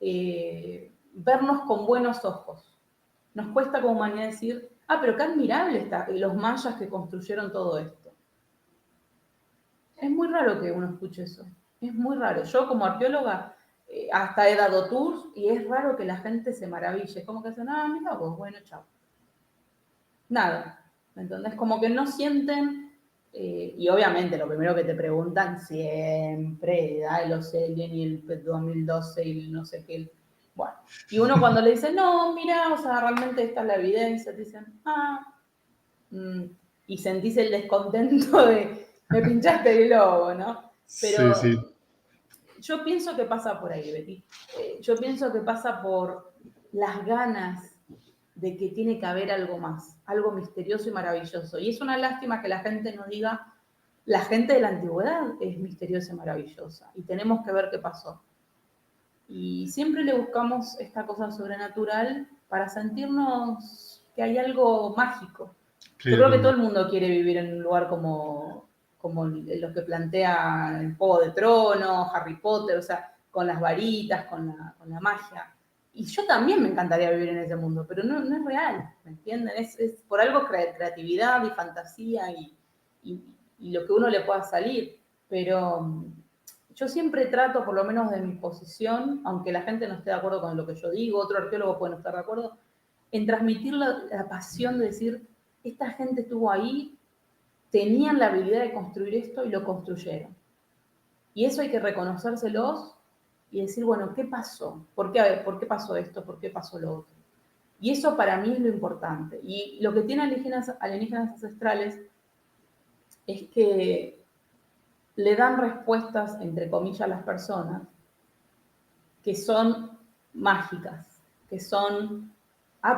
vernos con buenos ojos. Nos cuesta como humanidad decir, pero qué admirable está los mayas que construyeron todo esto. Es muy raro que uno escuche eso. Es muy raro. Yo como arqueóloga hasta he dado tours y es raro que la gente se maraville. Es como que dicen, mira vos, bueno, chao. Nada. ¿Entendés? Como que no sienten, y obviamente lo primero que te preguntan siempre, los alien y el 2012 y el no sé qué. Bueno, y uno cuando le dice, no, mira, o sea, realmente esta es la evidencia, te dicen, y sentís el descontento de, me pinchaste el globo, ¿no? Sí, Pero sí. yo pienso que pasa por ahí, Betty. Yo pienso que pasa por las ganas de que tiene que haber algo más, algo misterioso y maravilloso. Y es una lástima que la gente no diga, la gente de la antigüedad es misteriosa y maravillosa, y tenemos que ver qué pasó. Y siempre le buscamos esta cosa sobrenatural para sentirnos que hay algo mágico. Yo creo que todo el mundo quiere vivir en un lugar como lo que plantea el Juego de Tronos, Harry Potter, o sea, con las varitas, con la magia. Y yo también me encantaría vivir en ese mundo, pero no es real, ¿me entienden? Es por algo creatividad y fantasía y lo que uno le pueda salir. Pero yo siempre trato, por lo menos de mi posición, aunque la gente no esté de acuerdo con lo que yo digo, otro arqueólogo puede no estar de acuerdo, en transmitir la pasión de decir, esta gente estuvo ahí, tenían la habilidad de construir esto y lo construyeron. Y eso hay que reconocérselos y decir, bueno, ¿qué pasó? ¿Por qué pasó esto? ¿Por qué pasó lo otro? Y eso para mí es lo importante. Y lo que tiene alienígenas ancestrales es que le dan respuestas, entre comillas, a las personas que son mágicas, que son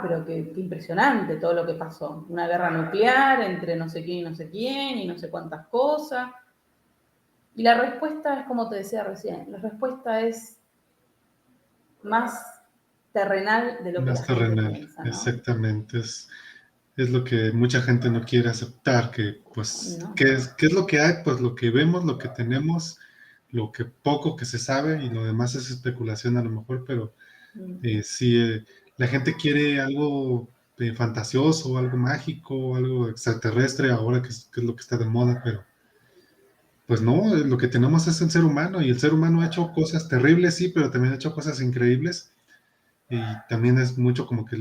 pero qué impresionante todo lo que pasó. Una guerra nuclear entre no sé quién y no sé quién y no sé cuántas cosas. Y la respuesta es como te decía recién, la respuesta es más terrenal de lo que Más la gente terrenal, piensa, ¿no? exactamente. Es lo que mucha gente no quiere aceptar, que pues, No. ¿qué es lo que hay? Pues lo que vemos, lo que tenemos, lo que poco que se sabe y lo demás es especulación a lo mejor, pero sí, la gente quiere algo fantasioso, algo mágico, algo extraterrestre ahora que es lo que está de moda, pero pues no, lo que tenemos es el ser humano y el ser humano ha hecho cosas terribles, sí, pero también ha hecho cosas increíbles y también es mucho como que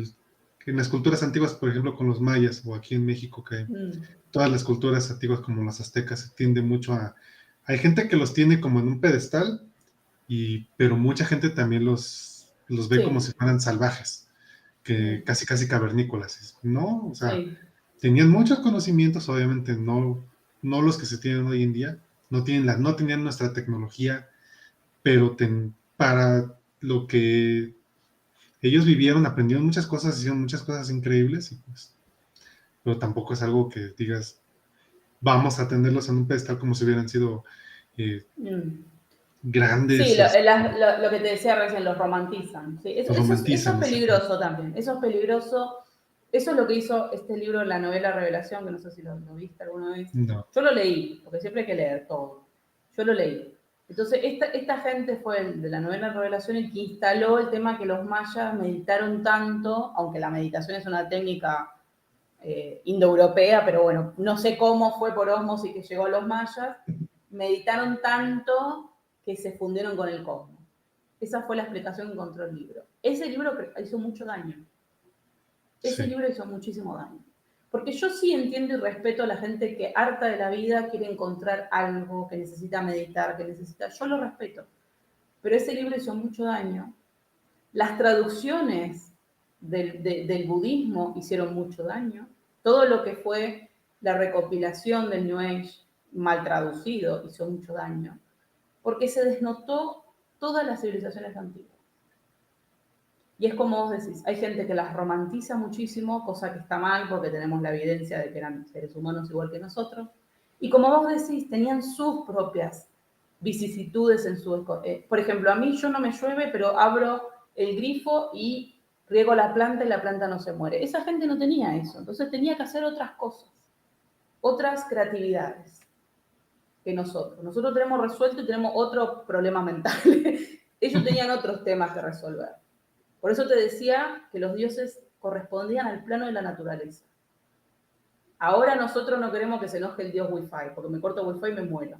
en las culturas antiguas, por ejemplo, con los mayas o aquí en México, que Mm, todas las culturas antiguas como los aztecas se tiende mucho a... Hay gente que los tiene como en un pedestal, pero mucha gente también los ve como sí, si fueran salvajes, que mm, casi casi cavernícolas. No, o sea, sí, tenían muchos conocimientos, obviamente no los que se tienen hoy en día, no tenían nuestra tecnología, pero para lo que ellos vivieron, aprendieron muchas cosas, hicieron muchas cosas increíbles, pues, pero tampoco es algo que digas, vamos a tenerlos en un pedestal como si hubieran sido eh, mm. Sí, grandes, lo que te decía recién, los romantizan. ¿Sí? los Eso es romantizan, exactamente. peligroso también. Eso es peligroso. Eso es lo que hizo este libro, la novela Revelación, que no sé si lo viste alguna vez. No, Yo lo leí, porque siempre hay que leer todo. Yo lo leí. Entonces, esta gente fue el de la novela Revelación el que instaló el tema que los mayas meditaron tanto, aunque la meditación es una técnica indoeuropea, pero bueno, no sé cómo fue por ósmosis que llegó a los mayas, meditaron tanto que se fundieron con el cosmos. Esa fue la explicación que encontró el libro. Ese libro hizo mucho daño. Ese sí, libro hizo muchísimo daño. Porque yo sí entiendo y respeto a la gente que harta de la vida quiere encontrar algo, que necesita meditar, que necesita... Yo lo respeto. Pero ese libro hizo mucho daño. Las traducciones del budismo hicieron mucho daño. Todo lo que fue la recopilación del New Age mal traducido hizo mucho daño. Porque se desnotó todas las civilizaciones antiguas. Y es como vos decís, hay gente que las romantiza muchísimo, cosa que está mal porque tenemos la evidencia de que eran seres humanos igual que nosotros. Y como vos decís, tenían sus propias vicisitudes en su... por ejemplo, a mí yo no me llueve, pero abro el grifo y riego la planta y la planta no se muere. Esa gente no tenía eso, entonces tenía que hacer otras cosas, otras creatividades que nosotros. Nosotros tenemos resuelto y tenemos otro problema mental. Ellos tenían otros temas que resolver. Por eso te decía que los dioses correspondían al plano de la naturaleza. Ahora nosotros no queremos que se enoje el dios Wi-Fi, porque me corto Wi-Fi y me muero.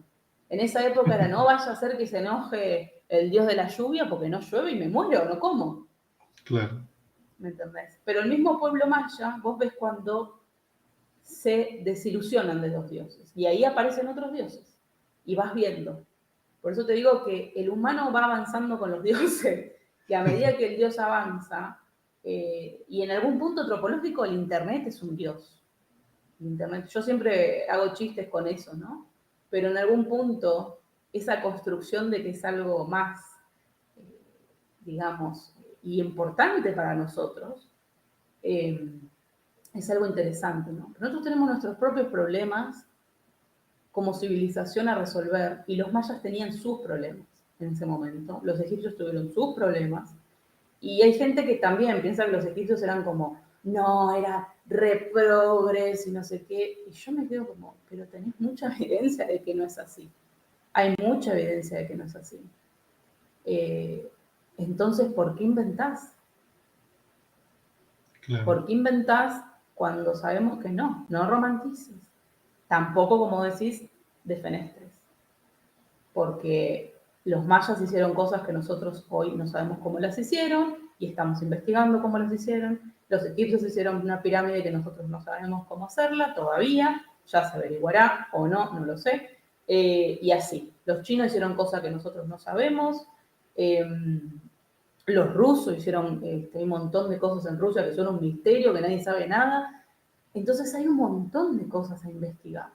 En esa época era, no vaya a ser que se enoje el dios de la lluvia porque no llueve y me muero, no como. claro, ¿Me entendés? Pero el mismo pueblo maya, vos ves cuando se desilusionan de los dioses. Y ahí aparecen otros dioses. Y vas viendo. Por eso te digo que el humano va avanzando con los dioses. Y a medida que el dios avanza, y en algún punto antropológico el Internet es un dios. Internet, yo siempre hago chistes con eso, ¿no? Pero en algún punto esa construcción de que es algo más, eh, digamos, y importante para nosotros, eh, es algo interesante, ¿no? Nosotros tenemos nuestros propios problemas como civilización a resolver y los mayas tenían sus problemas en ese momento, los egipcios tuvieron sus problemas y hay gente que también piensa que los egipcios eran como, no, era reprogres y no sé qué, y yo me quedo como, pero tenés mucha evidencia de que no es así, hay mucha evidencia de que no es así. Eh, entonces, ¿por qué inventás? claro. ¿Por qué inventás cuando sabemos que no? No romantices. Tampoco, como decís, defenestres. Porque los mayas hicieron cosas que nosotros hoy no sabemos cómo las hicieron y estamos investigando cómo las hicieron. Los egipcios hicieron una pirámide que nosotros no sabemos cómo hacerla todavía, ya se averiguará o no, no lo sé. Y así, los chinos hicieron cosas que nosotros no sabemos. Eh, los rusos hicieron un montón de cosas en Rusia que son un misterio, que nadie sabe nada. Entonces hay un montón de cosas a investigar.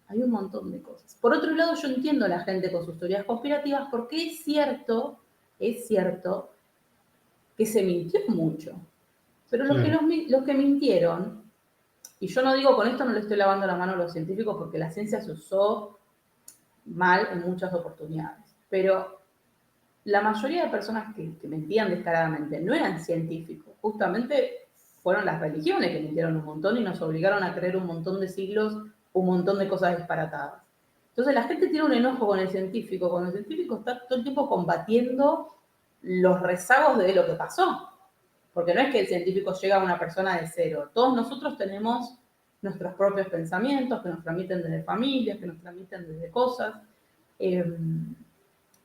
Hay un montón de cosas. Por otro lado, yo entiendo a la gente con sus teorías conspirativas porque es cierto que se mintió mucho. Pero claro, los que mintieron, y yo no digo con esto, no le estoy lavando la mano a los científicos porque la ciencia se usó mal en muchas oportunidades, pero la mayoría de personas que mentían descaradamente no eran científicos, justamente fueron las religiones que mintieron un montón y nos obligaron a creer un montón de siglos, un montón de cosas disparatadas. Entonces la gente tiene un enojo con el científico, cuando el científico está todo el tiempo combatiendo los rezagos de lo que pasó. Porque no es que el científico llega a una persona de cero. Todos nosotros tenemos nuestros propios pensamientos que nos transmiten desde familias, que nos transmiten desde cosas. Eh,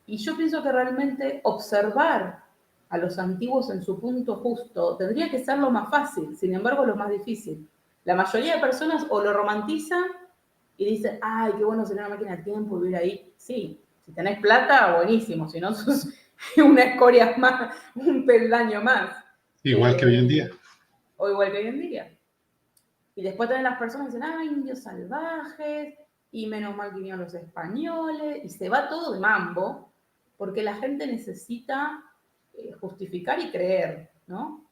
y yo pienso que realmente observar a los antiguos en su punto justo tendría que ser lo más fácil, sin embargo lo más difícil. La mayoría de personas o lo romantizan y dicen, ay, qué bueno sería una máquina de tiempo y vivir ahí. Sí, si tenés plata, buenísimo, si no, sos una escoria más, un peldaño más. igual que hoy en día. Eh, o igual que hoy en día. Y después también las personas dicen, ah, indios salvajes, y menos mal que vinieron los españoles, y se va todo de mambo, porque la gente necesita justificar y creer, ¿no?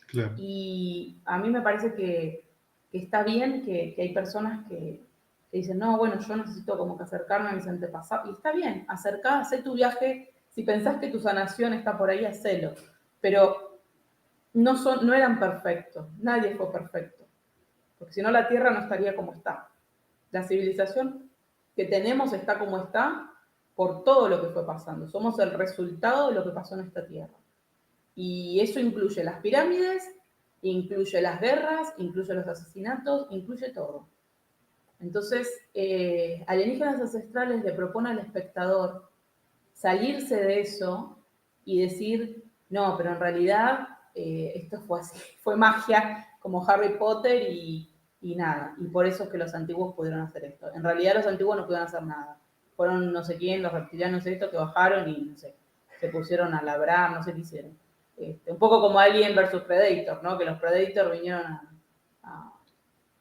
Claro. Y a mí me parece que está bien que hay personas que dicen, no, bueno, yo necesito como que acercarme a mis antepasados, y está bien, acercá, hacé tu viaje, si pensás que tu sanación está por ahí, hacelo, pero no eran perfectos, nadie fue perfecto porque si no la Tierra no estaría como está. La civilización que tenemos está como está por todo lo que fue pasando. Somos el resultado de lo que pasó en esta Tierra. Y eso incluye las pirámides, incluye las guerras, incluye los asesinatos, incluye todo. Entonces, Alienígenas Ancestrales le propone al espectador salirse de eso y decir, no, pero en realidad esto fue así, fue magia como Harry Potter y nada, y por eso es que los antiguos pudieron hacer esto. En realidad los antiguos no pudieron hacer nada. Fueron no sé quién, los reptilianos esto, que bajaron y no sé, se pusieron a labrar, no sé qué hicieron. Un poco como Alien versus Predator, ¿no? Que los Predators vinieron a,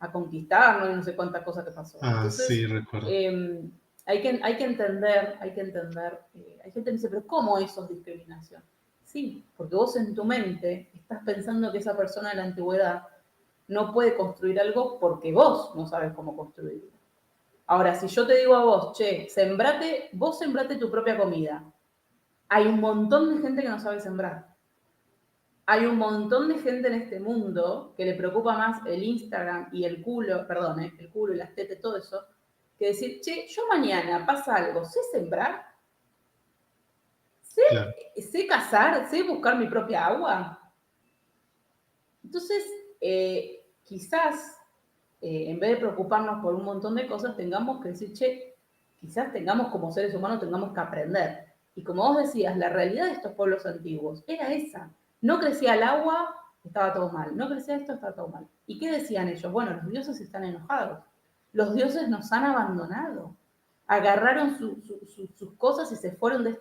a conquistarnos y no sé cuántas cosas que pasó. Ah, Entonces, sí, recuerdo. hay que entender, hay gente que dice, pero ¿cómo eso es discriminación? Sí, porque vos en tu mente estás pensando que esa persona de la antigüedad no puede construir algo porque vos no sabes cómo construirlo. Ahora, si yo te digo a vos, che, vos sembrate tu propia comida, hay un montón de gente que no sabe sembrar. Hay un montón de gente en este mundo que le preocupa más el Instagram y el culo, perdón, el culo y las tetas, todo eso, que decir, che, yo mañana pasa algo, sé sembrar, sé, Claro. sé cazar, sé buscar mi propia agua. Entonces, quizás en vez de preocuparnos por un montón de cosas, tengamos que decir, che, quizás tengamos como seres humanos, tengamos que aprender. Y como vos decías, la realidad de estos pueblos antiguos era esa. No crecía el agua, estaba todo mal. No crecía esto, estaba todo mal. ¿Y qué decían ellos? Bueno, los dioses están enojados. Los dioses nos han abandonado. Agarraron sus cosas y se fueron de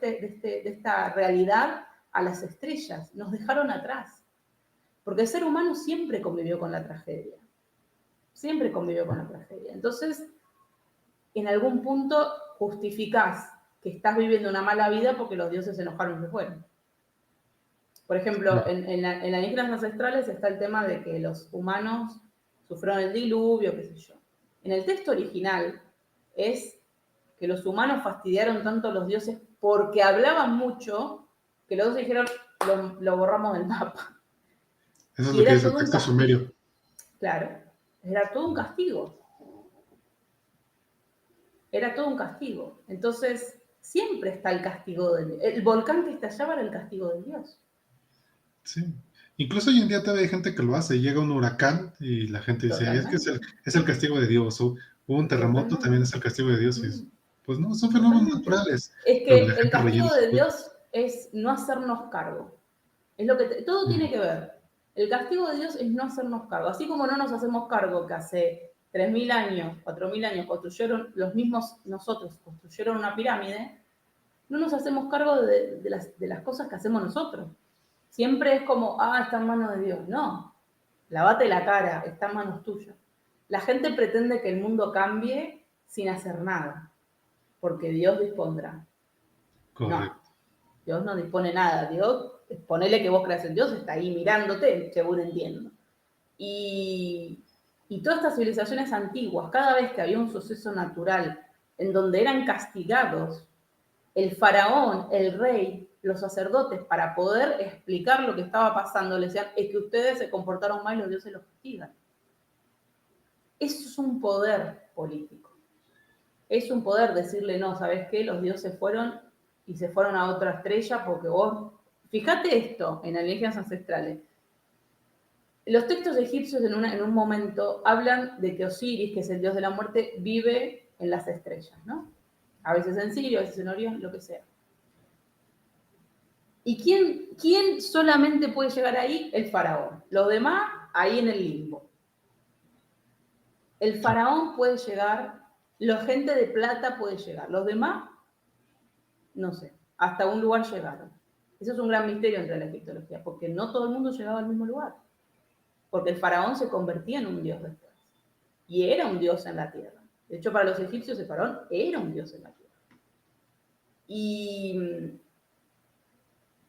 esta realidad a las estrellas. Nos dejaron atrás. Porque el ser humano siempre convivió con la tragedia. Siempre convivió con la tragedia. Entonces, en algún punto justificás que estás viviendo una mala vida porque los dioses se enojaron y se fueron. Por ejemplo, Sí, en las islas ancestrales está el tema de que los humanos sufrieron el diluvio, qué sé yo. En el texto original es que los humanos fastidiaron tanto a los dioses porque hablaban mucho que los dioses dijeron, lo borramos del mapa. eso es Y lo que era dice el todo un texto castigo. sumerio. Claro, era todo un castigo. Era todo un castigo. Entonces, siempre está el castigo del... El volcán que estallaba era el castigo de Dios. Sí. Incluso hoy en día todavía hay gente que lo hace. Llega un huracán y la gente dice, es que Totalmente, es el castigo de Dios. O hubo un terremoto, también totalmente, es el castigo de Dios. Pues no, son fenómenos totalmente. naturales. Es Pero que la el gente rellena castigo sus de cosas. Dios es no hacernos cargo. Es lo que todo tiene Mm, que ver. El castigo de Dios es no hacernos cargo. Así como no nos hacemos cargo que hace 3.000 años, 4.000 años construyeron, los mismos nosotros construyeron una pirámide, no nos hacemos cargo de las cosas que hacemos nosotros. Siempre es como, ah, está en manos de Dios. No, lavate la cara, está en manos tuyas. La gente pretende que el mundo cambie sin hacer nada, porque Dios dispondrá. No, correcto. Dios no dispone nada. Dios ponele que vos creas en Dios, está ahí mirándote, según entiendo. Y, y todas estas civilizaciones antiguas, cada vez que había un suceso natural en donde eran castigados, el faraón, el rey, los sacerdotes, para poder explicar lo que estaba pasando, le decían, es que ustedes se comportaron mal y los dioses los castigan. Eso es un poder político. Es un poder decirle, no, ¿sabes qué? Los dioses fueron y se fueron a otra estrella porque vos... Fíjate esto en alienígenas ancestrales. Los textos egipcios en un momento hablan de que Osiris, que es el dios de la muerte, vive en las estrellas, ¿no? A veces en Sirio, a veces en Orión, lo que sea. ¿Y quién solamente puede llegar ahí? El faraón. Los demás, ahí en el limbo. El faraón puede llegar, la gente de plata puede llegar. Los demás, no sé, hasta un lugar llegaron. Eso es un gran misterio entre la egiptología, porque no todo el mundo llegaba al mismo lugar. Porque el faraón se convertía en un dios después. Y era un dios en la tierra. De hecho, para los egipcios el faraón era un dios en la tierra. Y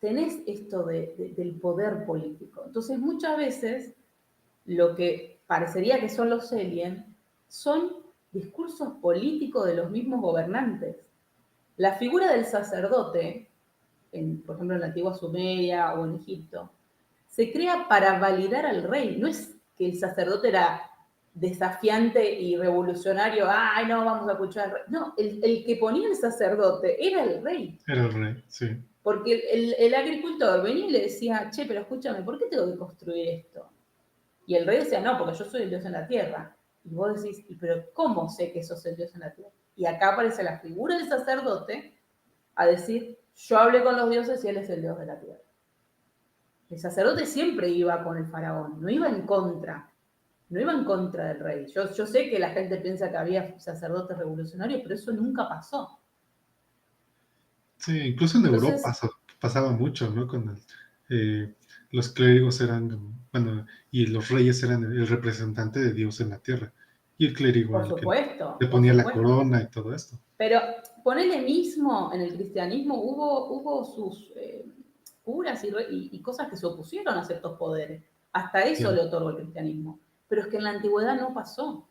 tenés esto del poder político. Entonces, muchas veces, lo que parecería que son los alien son discursos políticos de los mismos gobernantes. La figura del sacerdote, por ejemplo en la antigua Sumeria o en Egipto, se crea para validar al rey. No es que el sacerdote era desafiante y revolucionario, ay, no, vamos a escuchar al rey. No, el que ponía el sacerdote era el rey. Era el rey, sí. Porque el agricultor venía y le decía, che, pero escúchame, ¿por qué tengo que construir esto? Y el rey decía, no, porque yo soy el Dios en la tierra. Y vos decís, pero ¿cómo sé que sos el Dios en la tierra? Y acá aparece la figura del sacerdote a decir, yo hablé con los dioses y él es el Dios de la tierra. El sacerdote siempre iba con el faraón, no iba en contra, no iba en contra del rey. Yo sé que la gente piensa que había sacerdotes revolucionarios, pero eso nunca pasó. Sí, incluso en Europa Entonces, pasaba mucho, ¿no? Con los clérigos eran, bueno, y los reyes eran el representante de Dios en la tierra. Y el clérigo por el que supuesto, le por ponía la supuesto. corona y todo esto. Pero ponele mismo, en el cristianismo hubo sus curas y cosas que se opusieron a ciertos poderes. Hasta eso Sí, le otorgó el cristianismo. Pero es que en la antigüedad no pasó,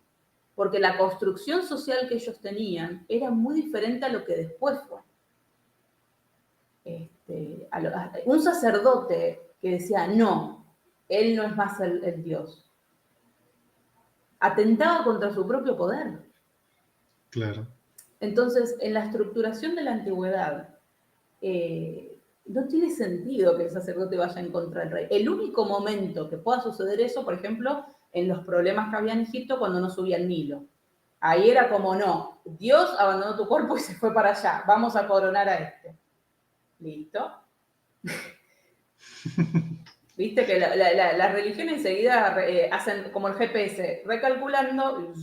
porque la construcción social que ellos tenían era muy diferente a lo que después fue. Un sacerdote que decía, no, él no es más el Dios, atentaba contra su propio poder. claro. Entonces, en la estructuración de la antigüedad, no tiene sentido que el sacerdote vaya en contra del rey. El único momento que pueda suceder eso, por ejemplo, en los problemas que había en Egipto cuando no subía el Nilo. Ahí era como, no, Dios abandonó tu cuerpo y se fue para allá, vamos a coronar a este. Listo. Viste que las religiones enseguida hacen como el GPS, recalculando,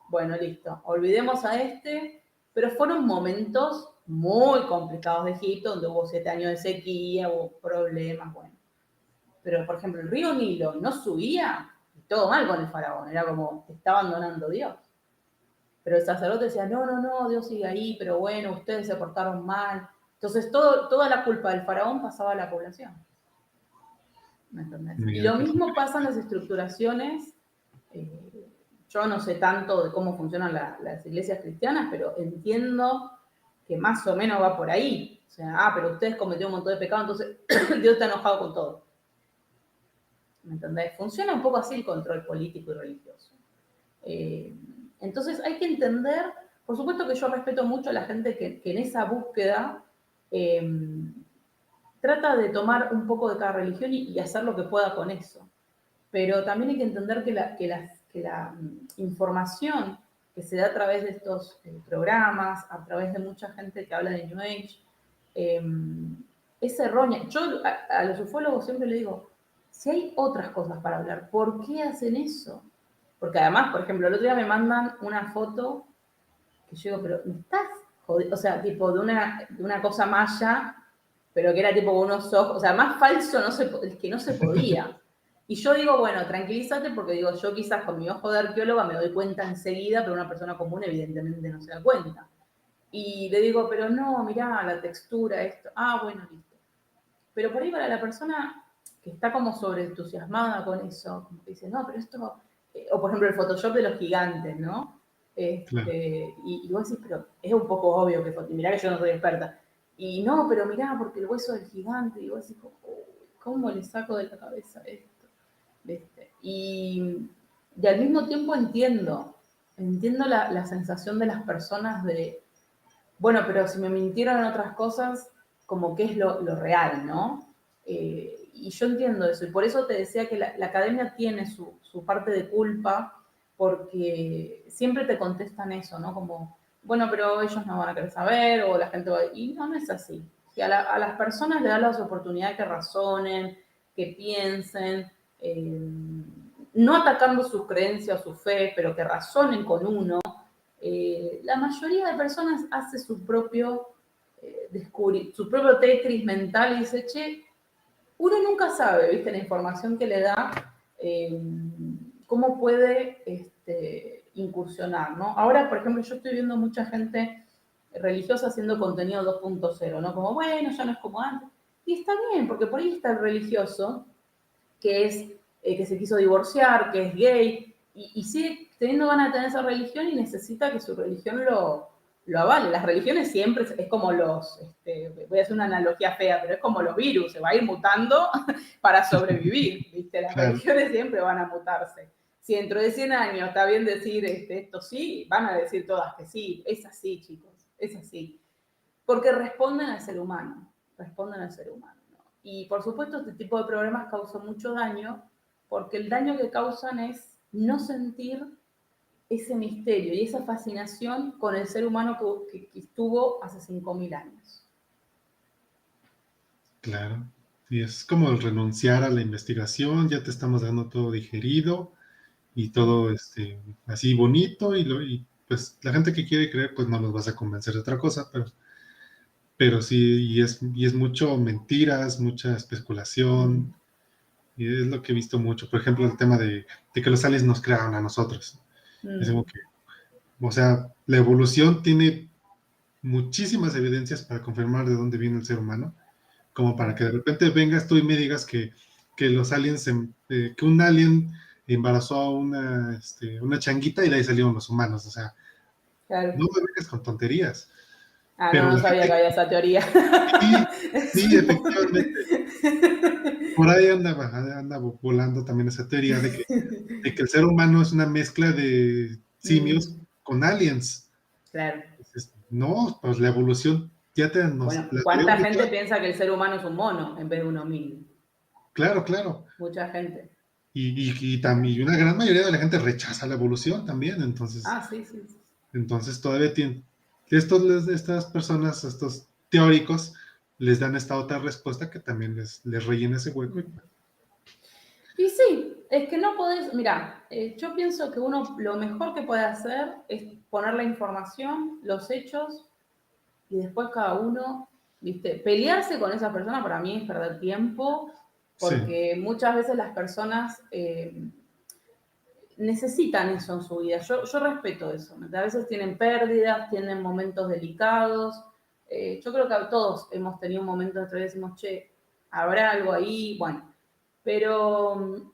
bueno, listo, olvidemos a este, pero fueron momentos muy complicados de Egipto, donde hubo 7 años de sequía, hubo problemas, bueno. Pero, por ejemplo, el río Nilo no subía, y todo mal con el faraón, era como, está abandonando Dios. Pero el sacerdote decía, no, no, no, Dios sigue ahí, pero bueno, ustedes se portaron mal. Entonces, toda la culpa del faraón pasaba a la población. ¿Me entendés? Y Mira lo qué mismo pasa en complicado. las estructuraciones. Yo no sé tanto de cómo funcionan las iglesias cristianas, pero entiendo que más o menos va por ahí. O sea, pero ustedes cometieron un montón de pecados, entonces Dios está enojado con todo. ¿Me entendés? Funciona un poco así el control político y religioso. Eh, entonces hay que entender, por supuesto que yo respeto mucho a la gente que en esa búsqueda eh, trata de tomar un poco de cada religión y hacer lo que pueda con eso. Pero también hay que entender que la información que se da a través de estos programas, a través de mucha gente que habla de New Age, eh, es errónea. Yo a los ufólogos siempre le digo, si hay otras cosas para hablar, ¿por qué hacen eso? Porque además, por ejemplo, el otro día me mandan una foto que yo digo, pero me estás jodiendo, o sea, tipo de una cosa maya, pero que era tipo con unos ojos, o sea, más falso que no se podía. Y yo digo, bueno, tranquilízate porque digo, yo quizás con mi ojo de arqueóloga me doy cuenta enseguida, pero una persona común evidentemente no se da cuenta. Y le digo, pero no, mirá, la textura, esto. Ah, bueno, listo. Pero por ahí para la persona que está como sobreentusiasmada con eso, como que dice, no, pero esto, o por ejemplo el Photoshop de los gigantes, ¿no? claro. Y vos decís, pero es un poco obvio que, mirá que yo no soy experta. Y no, pero mirá, porque el hueso del gigante, y vos decís, ¿cómo le saco de la cabeza esto? ¿Viste? Y al mismo tiempo entiendo la sensación de las personas de, bueno, pero si me mintieron en otras cosas, como que es lo real, ¿no? Y yo entiendo eso, y por eso te decía que la academia tiene su parte de culpa, porque siempre te contestan eso, ¿no? Como, bueno, pero ellos no van a querer saber, o la gente va, y no, no es así. Que a las personas le dan las oportunidades que razonen, que piensen, no atacando sus creencias o su fe, pero que razonen con uno. La mayoría de personas hace su propio su propio Tetris mental y dice, che, uno nunca sabe, viste, la información que le da, cómo puede incursionar, ¿no? Ahora, por ejemplo, yo estoy viendo mucha gente religiosa haciendo contenido 2.0, ¿no? Como, bueno, ya no es como antes. Y está bien, porque por ahí está el religioso que es que se quiso divorciar, que es gay, y sigue teniendo ganas de tener esa religión y necesita que su religión lo avale. Las religiones siempre es como voy a hacer una analogía fea, pero es como los virus, se va a ir mutando para sobrevivir, ¿viste? Las Claro, religiones siempre van a mutarse. Si dentro de 100 años está bien decir esto sí, van a decir todas que sí. Es así, chicos, es así. Porque responden al ser humano, responden al ser humano. ¿No? Y por supuesto este tipo de problemas causan mucho daño, porque el daño que causan es no sentir ese misterio y esa fascinación con el ser humano que estuvo hace 5.000 años. claro. Y es como el renunciar a la investigación, ya te estamos dando todo digerido y todo así bonito, y pues la gente que quiere creer, pues no los vas a convencer de otra cosa, pero sí, y es mucho mentiras, mucha especulación, Mm, y es lo que he visto mucho. Por ejemplo, el tema de que los aliens nos crearon a nosotros. Es como mm, que, o sea, la evolución tiene muchísimas evidencias para confirmar de dónde viene el ser humano, como para que de claro, repente vengas tú y me digas que los aliens, que un alien embarazó a una changuita y de ahí salieron los humanos. O sea, claro. no me vengas con tonterías. Ah, no, Pero no la sabía que gente, había esa teoría. sí, sí, Sí. efectivamente, por ahí anda volando también esa teoría de que el ser humano es una mezcla de simios Mm, con aliens. claro. Entonces, no, pues la evolución ya nos Bueno, la ¿cuánta tenemos muy gente clara. piensa que el ser humano es un mono en vez de un homínido? Claro, claro. Mucha gente. Y también una gran mayoría de la gente rechaza la evolución también. Entonces, Ah, sí, sí, sí. entonces todavía tienen, estas personas, estos teóricos, les dan esta otra respuesta que también les rellena ese hueco. Y sí, es que no podés, mira, yo pienso que uno lo mejor que puede hacer es poner la información, los hechos, y después cada uno, viste, pelearse con esa persona para mí es perder tiempo, Sí, porque muchas veces las personas necesitan eso en su vida. Yo respeto eso. A veces tienen pérdidas, tienen momentos delicados. Yo creo que todos hemos tenido un momento en el que decimos, che, habrá algo ahí, bueno. Pero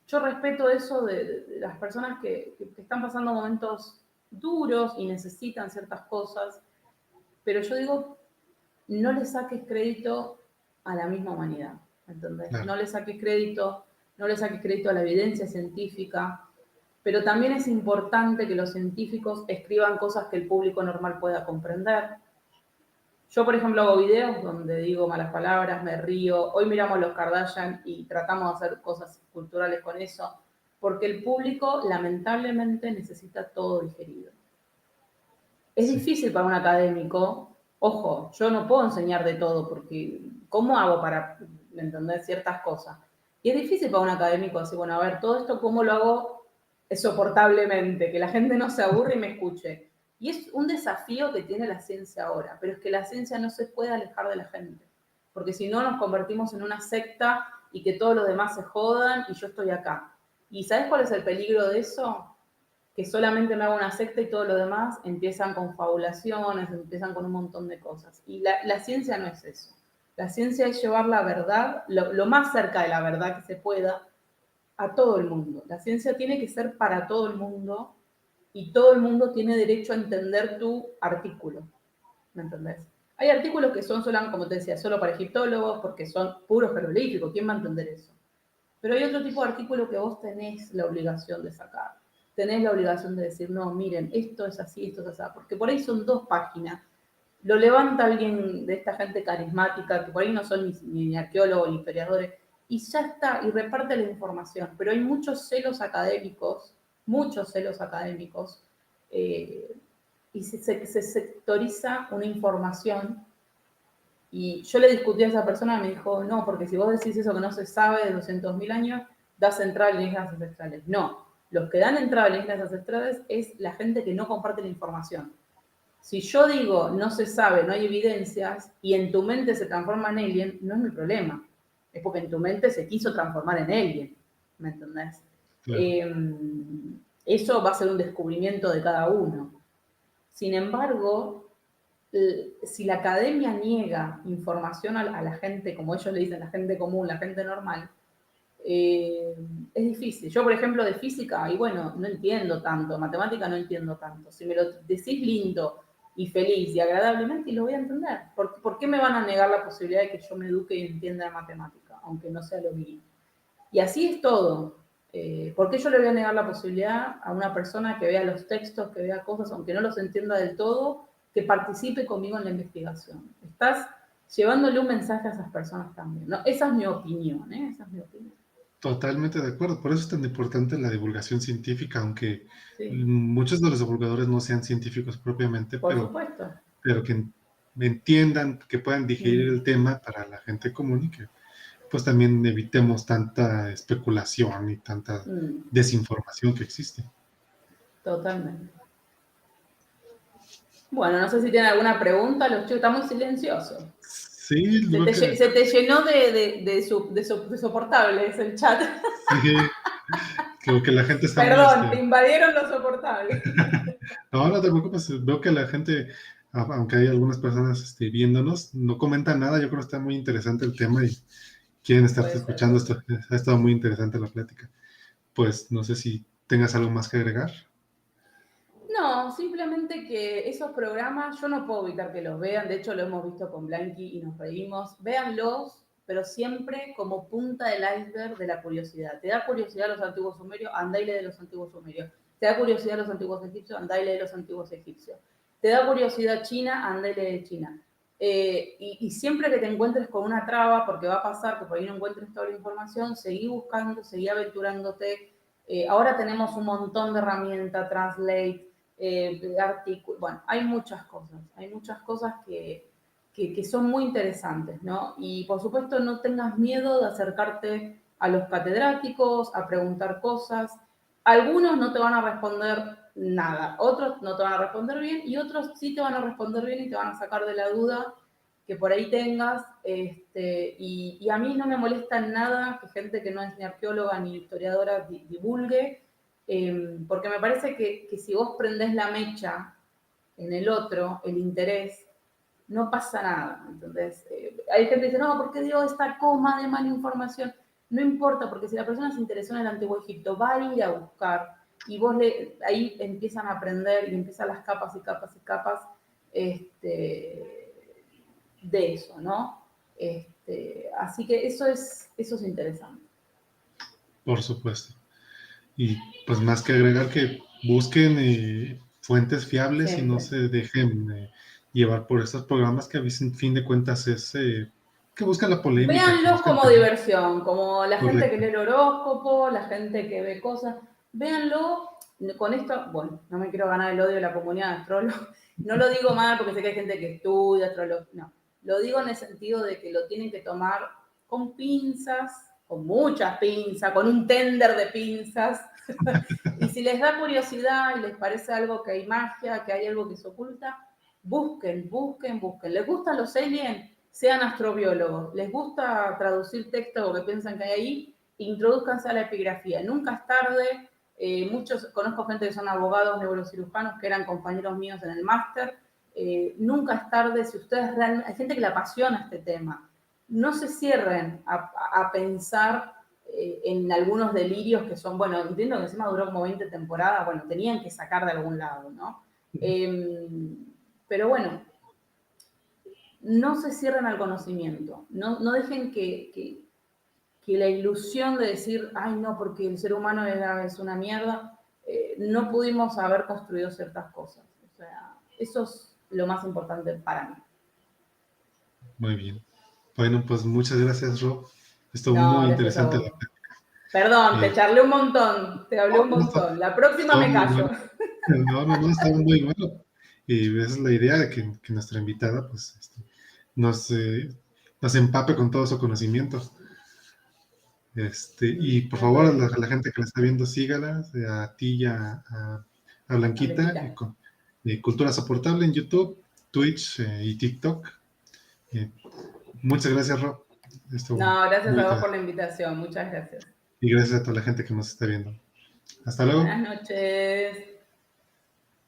yo respeto eso de las personas que están pasando momentos duros y necesitan ciertas cosas, pero yo digo, no le saques crédito a la misma humanidad, ¿entendés? claro. No le saques crédito, no le saques crédito a la evidencia científica, pero también es importante que los científicos escriban cosas que el público normal pueda comprender. Yo, por ejemplo, hago videos donde digo malas palabras, me río. Hoy miramos los Kardashian y tratamos de hacer cosas culturales con eso, porque el público lamentablemente necesita todo digerido. Es Sí, difícil para un académico, ojo, yo no puedo enseñar de todo, porque ¿cómo hago para entender ciertas cosas? Y es difícil para un académico decir, bueno, a ver, todo esto, ¿cómo lo hago soportablemente? Que la gente no se aburre y me escuche. Y es un desafío que tiene la ciencia ahora, pero es que la ciencia no se puede alejar de la gente, porque si no nos convertimos en una secta y que todos los demás se jodan y yo estoy acá. ¿Y sabes cuál es el peligro de eso? Que solamente me hago una secta y todo lo demás empiezan con fabulaciones, empiezan con un montón de cosas. Y la ciencia no es eso. La ciencia es llevar la verdad, lo más cerca de la verdad que se pueda, a todo el mundo. La ciencia tiene que ser para todo el mundo y todo el mundo tiene derecho a entender tu artículo. ¿Me entendés? Hay artículos que son solo, como te decía, solo para egiptólogos porque son puros jeroglíficos. ¿Quién va a entender eso? Pero hay otro tipo de artículo que vos tenés la obligación de sacar. Tenés la obligación de decir, no, miren, esto es así, esto es así. Porque por ahí son 2 páginas. Lo levanta alguien de esta gente carismática, que por ahí no son ni arqueólogos ni historiadores, y ya está, y reparte la información. Pero hay muchos celos académicos, eh, y se sectoriza una información. Y yo le discutí a esa persona y me dijo, no, porque si vos decís eso que no se sabe de 200.000 años, das entrada a líneas ancestrales. No, los que dan entrada a líneas ancestrales es la gente que no comparte la información. Si yo digo no se sabe, no hay evidencias, y en tu mente se transforma en alien, no es mi problema. Es porque en tu mente se quiso transformar en alien. ¿Me entendés? Claro. Eso va a ser un descubrimiento de cada uno. Sin embargo, si la academia niega información a la gente, como ellos le dicen, la gente común, la gente normal, es difícil. Yo, por ejemplo, de física, y bueno, no entiendo tanto, matemática no entiendo tanto. Si me lo decís lindo y feliz y agradablemente, lo voy a entender. ¿Por qué me van a negar la posibilidad de que yo me eduque y entienda matemática, aunque no sea lo mío? Y así es todo. ¿Por qué yo le voy a negar la posibilidad a una persona que vea los textos, que vea cosas, aunque no los entienda del todo, que participe conmigo en la investigación? Estás llevándole un mensaje a esas personas también, ¿no? Esa es mi opinión, ¿eh? Esa es mi opinión. Totalmente de acuerdo. Por eso es tan importante la divulgación científica, aunque Sí, muchos de los divulgadores no sean científicos propiamente, por pero, supuesto. pero que entiendan, que puedan digerir Mm, el tema para la gente común y que pues también evitemos tanta especulación y tanta mm, desinformación que existe. totalmente. Bueno, no sé si tienen alguna pregunta, los chicos están muy silenciosos. Sí, Se creo te, que se te llenó de soportables el chat. sí, creo que la gente está muy Perdón, te invadieron los soportables. no, no te preocupes, veo que la gente, aunque hay algunas personas viéndonos, no comentan nada, yo creo que está muy interesante el tema y quieren estarte Puede ser, escuchando, puede esto, ser. ha estado muy interesante la plática. Pues no sé si tengas algo más que agregar. No, simplemente que esos programas yo no puedo evitar que los vean, de hecho lo hemos visto con Blanqui y nos reímos, véanlos, pero siempre como punta del iceberg de la curiosidad. ¿Te da curiosidad los antiguos sumerios? Andá y lee de los antiguos sumerios. ¿Te da curiosidad los antiguos egipcios? Andá y lee de los antiguos egipcios. ¿Te da curiosidad China? Andá y lee de China. Y siempre que te encuentres con una traba, porque va a pasar que por ahí no encuentres toda la información, seguí buscando, seguí aventurándote. Ahora tenemos un montón de herramientas, Translate, artículos, bueno, hay muchas cosas que son muy interesantes, ¿no? Y por supuesto no tengas miedo de acercarte a los catedráticos, a preguntar cosas. Algunos no te van a responder nada, otros no te van a responder bien y otros sí te van a responder bien y te van a sacar de la duda que por ahí tengas. Y a mí no me molesta nada que gente que no es ni arqueóloga ni historiadora divulgue, porque me parece que si vos prendés la mecha en el otro, el interés, no pasa nada. Entonces, hay gente que dice, no, ¿por qué dio esta coma de mala información? No importa, porque si la persona se interesó en el Antiguo Egipto, va a ir a buscar y ahí empiezan a aprender y empiezan las capas y capas y capas de eso, ¿no? Así que eso es interesante. Por supuesto. Y pues más que agregar que busquen fuentes fiables y no Siempre. se dejen llevar por estos programas que a fin de cuentas es que buscan la polémica, que Véanlos buscan como tener diversión, como la gente que correcto. lee el horóscopo, la gente que ve cosas. Véanlo con esto, bueno, no me quiero ganar el odio de la comunidad de astrólogos. No lo digo mal porque sé que hay gente que estudia astrología, no. Lo digo en el sentido de que lo tienen que tomar con pinzas, con muchas pinzas, con un tender de pinzas. Y si les da curiosidad y les parece algo que hay magia, que hay algo que se oculta, busquen, busquen, busquen. ¿Les gustan los aliens? Sean astrobiólogos. ¿Les gusta traducir texto o que piensan que hay ahí? Introduzcanse a la epigrafía. Nunca es tarde. Conozco gente que son abogados, neurocirujanos, que eran compañeros míos en el máster. Nunca es tarde si ustedes realmente... Hay gente que le apasiona este tema. no se cierren a pensar en algunos delirios que son, bueno, entiendo que encima duró como 20 temporadas, bueno, tenían que sacar de algún lado, ¿no? Pero bueno, no se cierren al conocimiento, no dejen que la ilusión de decir, ay no, porque el ser humano es una mierda, no pudimos haber construido ciertas cosas. O sea, eso es lo más importante para mí. Muy bien. Bueno, pues muchas gracias, Rob. Estuvo No, muy gracias a interesante vos. Perdón, te eh, charlé un montón, te hablé no, un no, montón. La próxima estuvo me muy callo. bueno. No, no, no, estaba muy bueno. Y esa es la idea de que nuestra invitada pues nos, nos empape con todo su conocimiento. Y por Muy favor, bueno, a la gente que la está viendo, sígala, a ti y a Blanquita, Blanquita. con Cultura Soportable en YouTube, Twitch y TikTok. Eh, Muchas gracias, Rob. Estuvo No, gracias muy a vos por interesante. la invitación. Muchas gracias. Y gracias a toda la gente que nos está viendo. Hasta luego. Buenas noches.